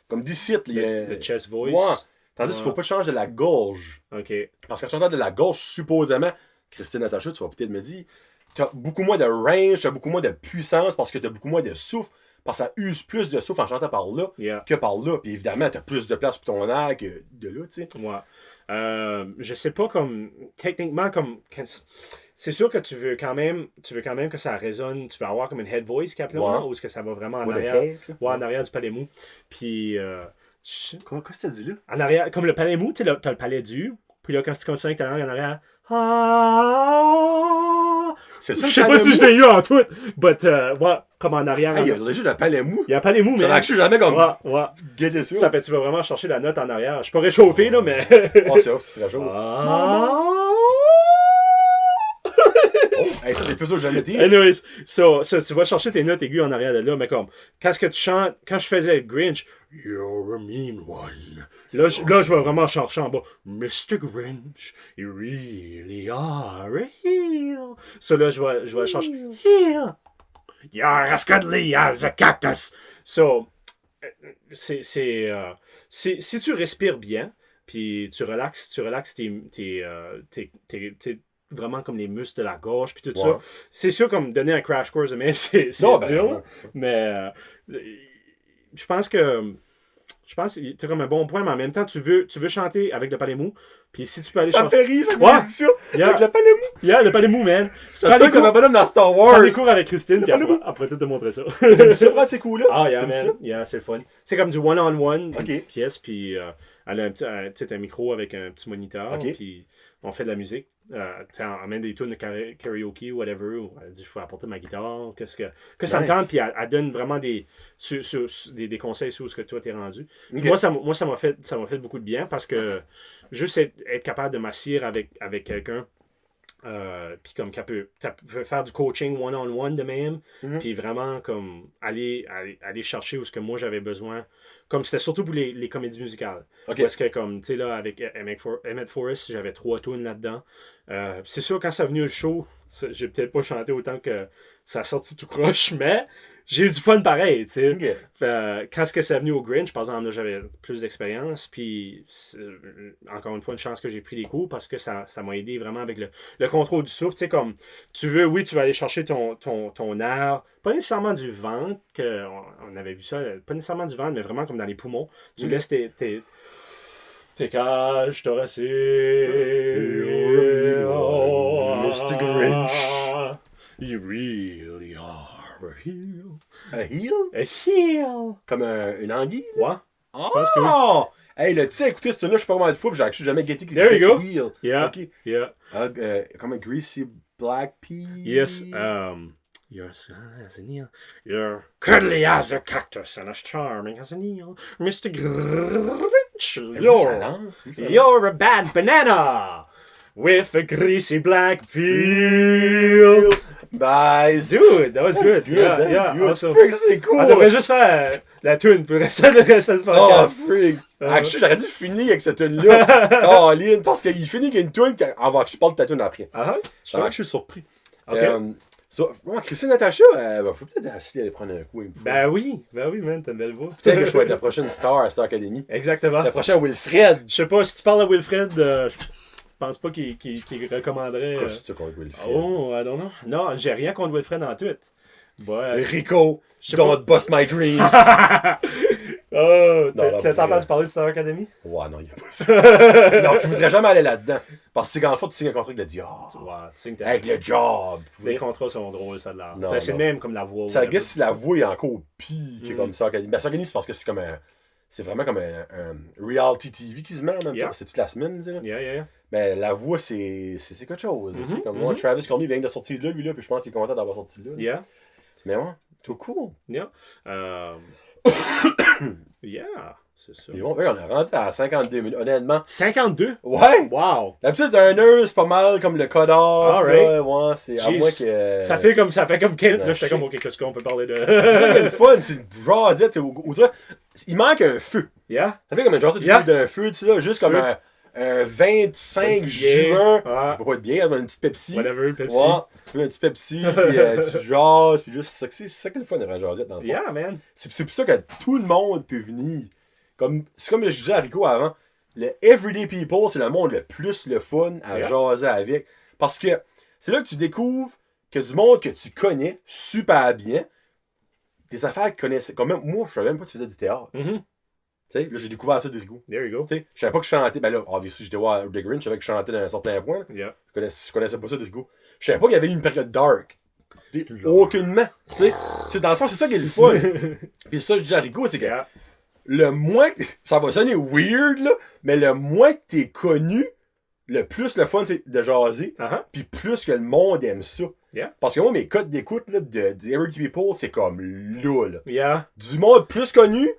Comme d'ici. Le chest voice. Ouais. Tandis qu'il faut pas changer de la gorge. OK. Parce qu'en chantant de la gorge, supposément, Christine Natacha, tu vas peut-être me dire, t'as beaucoup moins de range, t'as beaucoup moins de puissance parce que t'as beaucoup moins de souffle. Parce que ça use plus de souffle en chantant par là que par là. Puis évidemment, t'as plus de place pour ton air que de là, tu sais. Ouais. Je sais pas comme. Techniquement, comme. C'est sûr que tu veux quand même que ça résonne. Tu peux avoir comme une head voice qui appelle ou est-ce que ça va vraiment en arrière. En arrière du palais mou. Puis. Qu'est-ce que t'as dit là? En arrière, comme le palais mou, tu sais, t'as le palais dur. Puis là, quand tu continues avec ta langue en arrière. C'est ça, je sais pas si je l'ai eu en tout, but ouais, comme en arrière. Il y a déjà le palais mou. Il y a un palais mou, mais. Je suis jamais comme. Ouais. Ça fait tu vas vraiment chercher la note en arrière. Je suis pas réchauffé, là, mais. C'est ouf, tu te réchauffes. Ça, c'est plus ça que j'avais dit. Anyways, tu vas chercher tes notes aiguës en arrière de là, mais comme, quand je faisais Grinch, You're a mean one. Là, je vais vraiment chercher en bas. Mr. Grinch, you really are a heel. Là, je vais chercher. Heel. You're as cuddly as a cactus. Si tu respires bien, puis tu relaxes tes vraiment comme les muscles de la gorge, puis tout Ouais. ça. C'est sûr, comme donner un crash course de même, c'est Non, dur, ben, là. Mais je pense que tu as comme un bon point, mais en même temps, tu veux chanter avec le palais mou, puis si tu peux aller ça me chanter... fait rire, j'ai Ouais. dit ça. Yeah. Avec le palais mou. Yeah, le palais mou, man. Si tu Ça prends sonne des comme un cours, bonhomme dans Star prends Wars. des cours avec Christine, puis Le palais après tout te montrer ça. T'aimes ça prendre ces coups-là? Ah, yeah, Comme ça? man. Yeah, c'est le fun. C'est comme du one-on-one, une Ok. petite pièce, puis elle a un micro avec un petit moniteur, Ok. puis on fait de la musique. On amène des tunes de karaoke, whatever. Ou elle dit, je peux apporter ma guitare, que ça me Nice. tente, puis elle donne vraiment des conseils sur ce que toi t'es rendu. Puis Ok. moi, ça m'a fait beaucoup de bien, parce que juste être capable de m'assire avec quelqu'un, puis comme qu'elle peut faire du coaching one-on-one de même, Mhm. puis vraiment comme aller chercher où ce que moi j'avais besoin. Comme c'était surtout pour les comédies musicales. Ok. Parce que comme, tu sais, là, avec Emmett Forrest, j'avais 3 tunes là-dedans. C'est sûr, quand ça a venu le show, j'ai peut-être pas chanté autant que ça a sorti tout croche, mais j'ai eu du fun pareil, tu sais. Ok. Quand c'est venu au Grinch, par exemple, là, j'avais plus d'expérience, puis encore une fois, une chance que j'ai pris des cours parce que ça m'a aidé vraiment avec le contrôle du souffle. Tu sais, comme tu vas aller chercher ton air, pas nécessairement du ventre, on avait vu ça, pas nécessairement du ventre, mais vraiment comme dans les poumons. Tu laisses tes cages thoraciques. Mr. Grinch. You really are a heel. Un heel? A heel. Comme une anguille? Ouais. Oh! pense que Hey, le tiens, écoutez, ce tune-là, je suis pas vraiment de fou, puis j'ai actually jamais guetté qu'il There disait you go. heel. Yeah. Ok. Yeah. Comme un greasy black pea. Yes. You're as an eel. You're cuddly as a cactus and as charming as an eel. Mr. Grinch. You're a bad banana with a greasy black peel. Nice. Dude, that was good. Good, Yeah, that's yeah, good. awesome. Freak, c'est cool. On devrait juste faire la tune pour le reste de ce Oh, podcast. freak. Actually, j'aurais dû finir avec cette tune-là. Caroline, parce qu'il finit avec une tune. Je parle de ta tune après. Sure. Je suis surpris. Ok. Christine Natacha, faut peut-être essayer d'aller prendre un coup. Ben oui, man, t'as une belle voix. Peut-être que je vais être la prochaine star à Star Academy. Exactement. La prochaine Wilfred. Je sais pas, si tu parles à Wilfred, je pense pas qu'il recommanderait. Qu'est-ce que tu contre Wilfred? Oh, I don't know. Non, j'ai rien contre Wilfred en tout. Ouais. Rico, Je sais don't bust my dreams. Oh, Non, là, t'as vous entendu parler de Star Academy? Ouais, non, il n'y a pas ça. Non, je voudrais jamais aller là-dedans. Parce que c'est quand la fois tu signes un contrat avec le diable. Ouais, tu sais que Avec le job. les contrats sont drôles, ça de l'air. Non, Ben, c'est non. le même comme la voix. Ça, whatever. guess si la voix est encore pire que Mm. comme Star Academy. Ben, Star Academy, c'est parce que c'est comme un. C'est vraiment comme un reality TV qui se met en même Yeah. temps. C'est toute la semaine, tu sais. Yeah. Mais la voix, c'est quelque chose. tu sais. Mhm, Comme moi, mhm. Travis Cormier vient de sortir de là, lui, là, puis je pense qu'il est content d'avoir sorti de là. Yeah. Mais ouais, tout cool. Yeah. Yeah, c'est ça. Et bon, ouais, on est rendu à 52 minutes, honnêtement. 52? Ouais! Wow! D'habitude, un heure, c'est pas mal comme le cut-off. Alright. Là, ouais, c'est à Jeez. moins que. Ça fait comme 15. non, Là, j'étais shit. comme, ok, qu'est-ce qu'on peut parler de. C'est ça qui est le fun, c'est une jasette. On dirait, il manque un feu. Yeah? Ça fait comme une jasette Yeah. d'un feu, tu sais, là, juste comme Feu. un 25 Une petite juin. bière. Ah. Je peux pas être bien, une petite Pepsi. Whatever, Pepsi. Ouais, un petit Pepsi, puis tu jases, puis juste, c'est ça qui est le fun de la jasette, dans le fond. Yeah, man. C'est pour ça que tout le monde peut venir. C'est comme je disais à Rico avant, le everyday people, c'est le monde le plus le fun à Yeah. jaser avec. Parce que c'est là que tu découvres que du monde que tu connais super bien, des affaires que connaissent. Comme même, moi, je savais même pas que tu faisais du théâtre. Mhm. Tu sais, là, j'ai découvert ça de Rico. There you go. Tu sais, je savais pas que je chantais. Ben là, obviously, j'étais voir The Grinch, je savais que je chantais d'un certain point. Yeah. Je connaissais pas ça de Rico. Je savais pas qu'il y avait une période dark. Aucunement. Tu sais, dans le fond, c'est ça qui est le fun. Puis ça, je dis à Rico, c'est que Yeah. le moins, ça va sonner weird, là, mais le moins que t'es connu, le plus le fun, c'est de jaser, Uh-huh. puis plus que le monde aime ça. Yeah. Parce que moi, mes codes d'écoute là, de Everyday People, c'est comme là, là. Yeah. Du monde plus connu,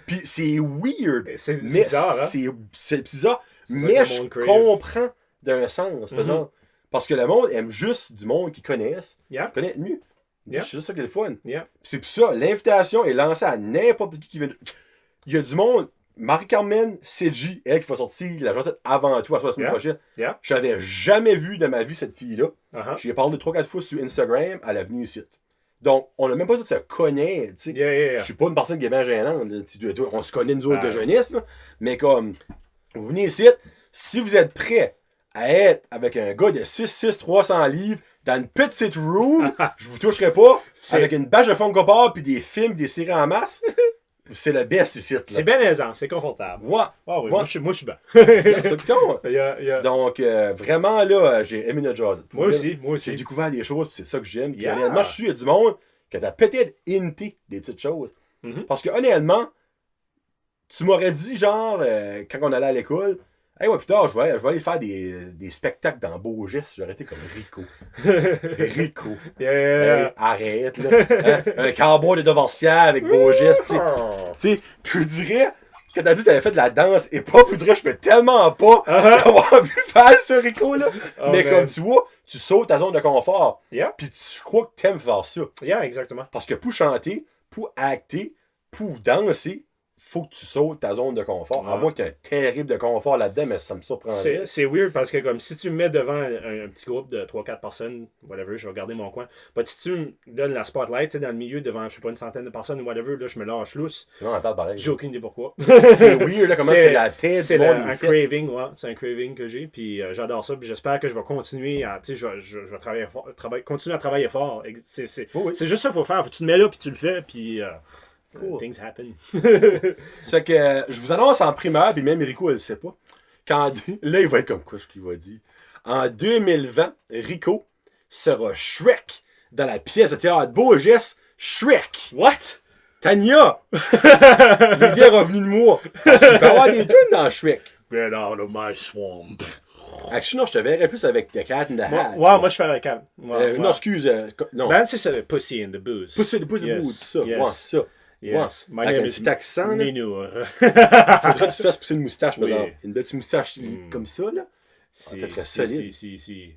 puis c'est weird. C'est Mais bizarre, hein? c'est bizarre, C'est ça mais que le je monde crave. comprends d'un sens, par Mhm. exemple. Parce que le monde aime juste du monde qu'ils connaissent, Yeah. connaît mieux. Yeah. C'est juste ça qui est le fun. Yeah. Puis c'est pour ça, l'invitation est lancée à n'importe qui veut. Il y a du monde. Marie-Carmen CG, elle qui va sortir la jasette avant tout, à la semaine Yeah. prochaine. Yeah. Je n'avais jamais vu de ma vie cette fille-là. Uh-huh. J'y ai parlé 3-4 fois sur Instagram, elle est venue ici. Donc, on n'a même pas dit de se connaître, tu sais. Yeah. Je suis pas une personne qui est bien gênante. Là. On se connaît nous autres de Ouais. jeunesse, là. Mais comme, vous venez ici, si vous êtes prêts à être avec un gars de 6'6", 300 livres, dans une petite room, je vous toucherai pas, avec une bâche de Funko Pop puis des films, des séries en masse. C'est le best ici. Là. C'est bien aisant, c'est confortable. Ouais. Ah oui, ouais. moi je suis bien. C'est le con. Yeah. Donc, vraiment, là, j'ai aimé notre jazz. Moi aussi. J'ai découvert des choses, puis c'est ça que j'aime. Yeah. Honnêtement, je suis il y a du monde qui a peut-être hinté des petites choses. Mm-hmm. Parce que, honnêtement, tu m'aurais dit, genre, quand on allait à l'école, hey, ouais, plus tard, je vais aller faire des spectacles dans Beaugis. J'aurais été comme Rico. Rico. Yeah. Hey, arrête, là. Hein? Un cowboy de Devorsière avec Beaugis, tu sais. Puis je dirais, quand t'as dit que t'avais fait de la danse et pas, je dirais, je peux tellement pas avoir vu faire ce Rico, là. Mais man. Comme tu vois, tu sautes ta zone de confort. Yeah. Puis je crois que t'aimes faire ça. Yeah, exactement. Parce que pour chanter, pour acter, pour danser, faut que tu sautes ta zone de confort. À moins que tu aies un terrible de confort là-dedans, mais ça me surprendrait. C'est weird parce que comme si tu me mets devant un petit groupe de 3-4 personnes, whatever, je vais regarder mon coin. Mais si tu me donnes la spotlight dans le milieu devant, je sais pas, une centaine de personnes ou whatever, là, je me lâche lousse. Non, attends, pareil. J'ai aucune idée pourquoi. C'est weird, là, comment est-ce que la tête du monde est un craving, ouais. C'est un craving que j'ai, puis j'adore ça, puis j'espère que je vais continuer à, tu sais, je vais travailler fort, continuer à travailler fort. C'est juste ça qu'il faut faire. Faut que tu te mets là, puis tu le fais, puis... Cool. Things happen. C'est que je vous annonce en primaire, puis même Rico, elle le sait pas. Là, il va être comme quoi ce qu'il va dire. En 2020, Rico sera Shrek dans la pièce de théâtre Beaugis, Shrek. What? Tania! L'idée est revenue de moi. Parce qu'il peut y avoir des tunes dans Shrek. Get out of my swamp. Actually, non, je te verrais plus avec The Cat in the Hat. Ouais, moi je fais avec Cat. Non, excuse. Non. Ben, c'est Pussy in the Booze. Pussy in the Booze, ça. Yes. Ouais, ça. Yes. Ouais. Avec un petit accent. Minou. Il faudrait que tu te fasses pousser une moustache, par exemple. Une petite moustache comme ça, là. C'est très solide. Si.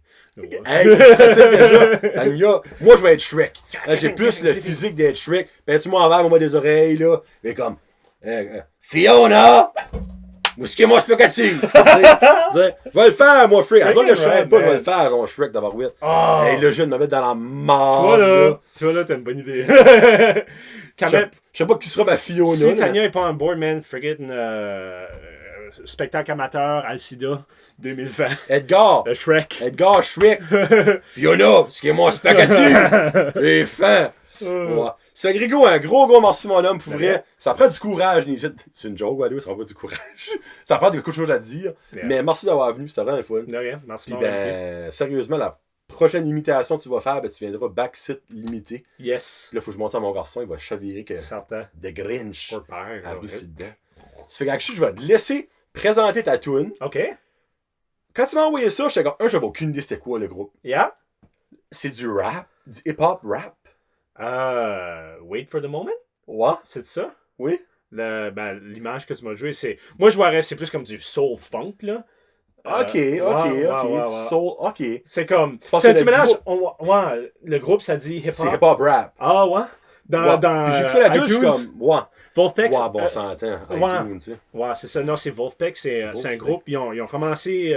Hey, je pratique déjà. Tania, moi, je vais être Shrek. J'ai plus le physique d'être Shrek. Peins-tu-moi en verre, moi, des oreilles, là. Mais comme, Fiona! Mousquez-moi spaghetti! Je vais le faire, moi, Shrek. À que je chante pas, je vais le faire, mon Shrek d'avoir Will. Hey, là, je vais me mettre dans la mort. Tu vois, là, t'as une bonne idée. Je sais pas qui sera ma Fiona. Si Tania est pas un board, man, friggin' spectacle amateur, Alcida, 2020. Edgar! Shrek. Edgar, Shrek! Fiona, mousquez-moi spaghetti! J'ai faim! Ouais. C'est Grégo, un gros merci, mon homme, pour vrai. Ça prend du courage, c'est une joke, Walou, ça prend pas du courage. Ça prend beaucoup de choses à dire. Yeah. Mais merci d'avoir venu, c'était vraiment le fun. De rien, merci. Puis sérieusement, la prochaine imitation que tu vas faire, tu viendras backseat limité. Yes. Puis là, faut que je monte ça à mon garçon, il va chavirer que certain. De Grinch Pour père. a venu dedans. Ça fait que je vais te laisser présenter ta tune. OK. Quand tu m'as envoyé ça, j'étais comme, j'avais aucune idée c'était quoi le groupe. Yeah. C'est du rap, du hip-hop rap. Wait for the moment? Ouais. C'est ça? Oui. L'image que tu m'as jouée, c'est... Moi, je vois c'est plus comme du soul funk, là. Ok. Soul, ok. C'est comme... C'est un petit mélange. Ouais, le groupe, ça dit hip-hop. C'est hip-hop rap. Ah, ouais? Dans j'ai écouté la touche, je suis comme... Ouais. Wolfpack. Ouais, bon, on s'entend. Ouais, c'est ça. Non, c'est Wolfpack. C'est un groupe. Ils ont commencé...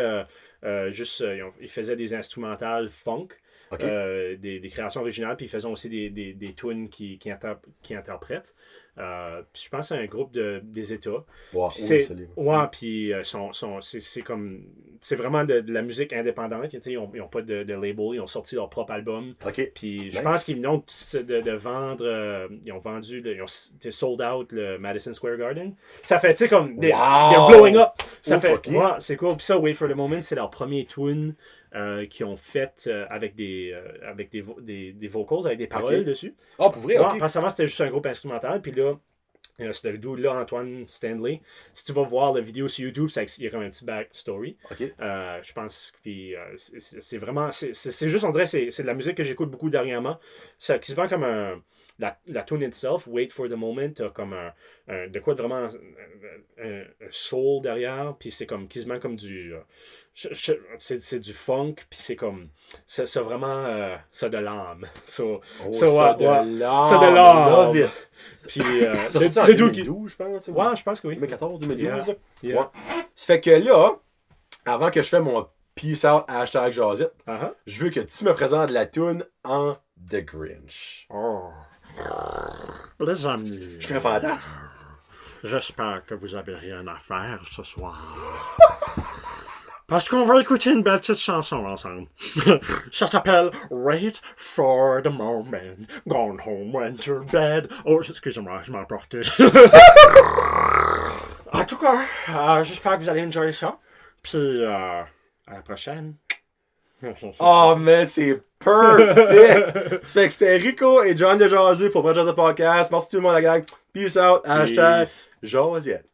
ils faisaient des instrumentales funk. Okay. Des créations originales, puis ils faisaient aussi des tunes qui interprètent. Puis je pense que c'est un groupe des États. Wow, puis c'est comme... C'est vraiment de la musique indépendante. Ils n'ont pas de label, ils ont sorti leur propre album. Okay. Puis je pense qu'ils viennent de vendre... ils ont vendu... Ils ont sold out le Madison Square Garden. Ça fait, tu sais, comme... They're blowing up! Ça fait... Okay. Ouais, c'est cool. Puis ça, Wait for the Moment, c'est leur premier tune qu'ils ont fait avec des vocals, avec des paroles dessus. Ah, pour vrai, ok. Parce qu'avant, c'était juste un groupe instrumental. Puis là, c'est le dude-là, Antoine Stanley. Si tu vas voir la vidéo sur YouTube, il y a comme un petit backstory. Okay. Je pense. Puis c'est vraiment. C'est juste, on dirait, c'est de la musique que j'écoute beaucoup dernièrement. C'est quasiment comme la tune itself, Wait for the Moment, t'as comme de quoi vraiment un soul derrière. Puis c'est comme quasiment comme du. C'est du funk, puis c'est comme. C'est vraiment. Ça de l'âme. Ça de l'âme. Puis, ça fait ça en 2012, je pense. Ouais, je pense que oui. 2014, 2012. Yeah. Ouais. Ça fait que là, avant que je fais mon peace out #Jazette, je veux que tu me présentes la tune en The Grinch. Oh. Les amis. Je fais un fantasme. J'espère que vous avez rien à faire ce soir. Parce qu'on va écouter une belle petite chanson ensemble. Ça s'appelle Wait for the Moment. Gone home, went to bed. Oh, excusez-moi, je m'ai emporté. En tout cas, j'espère que vous allez enjoyer ça. Puis, à la prochaine. Oh, man, c'est perfect! Ça fait que c'était Rico et John de Jazu pour Brad de Podcast. Merci tout le monde, la gang. Peace out. Hashtag Josiette.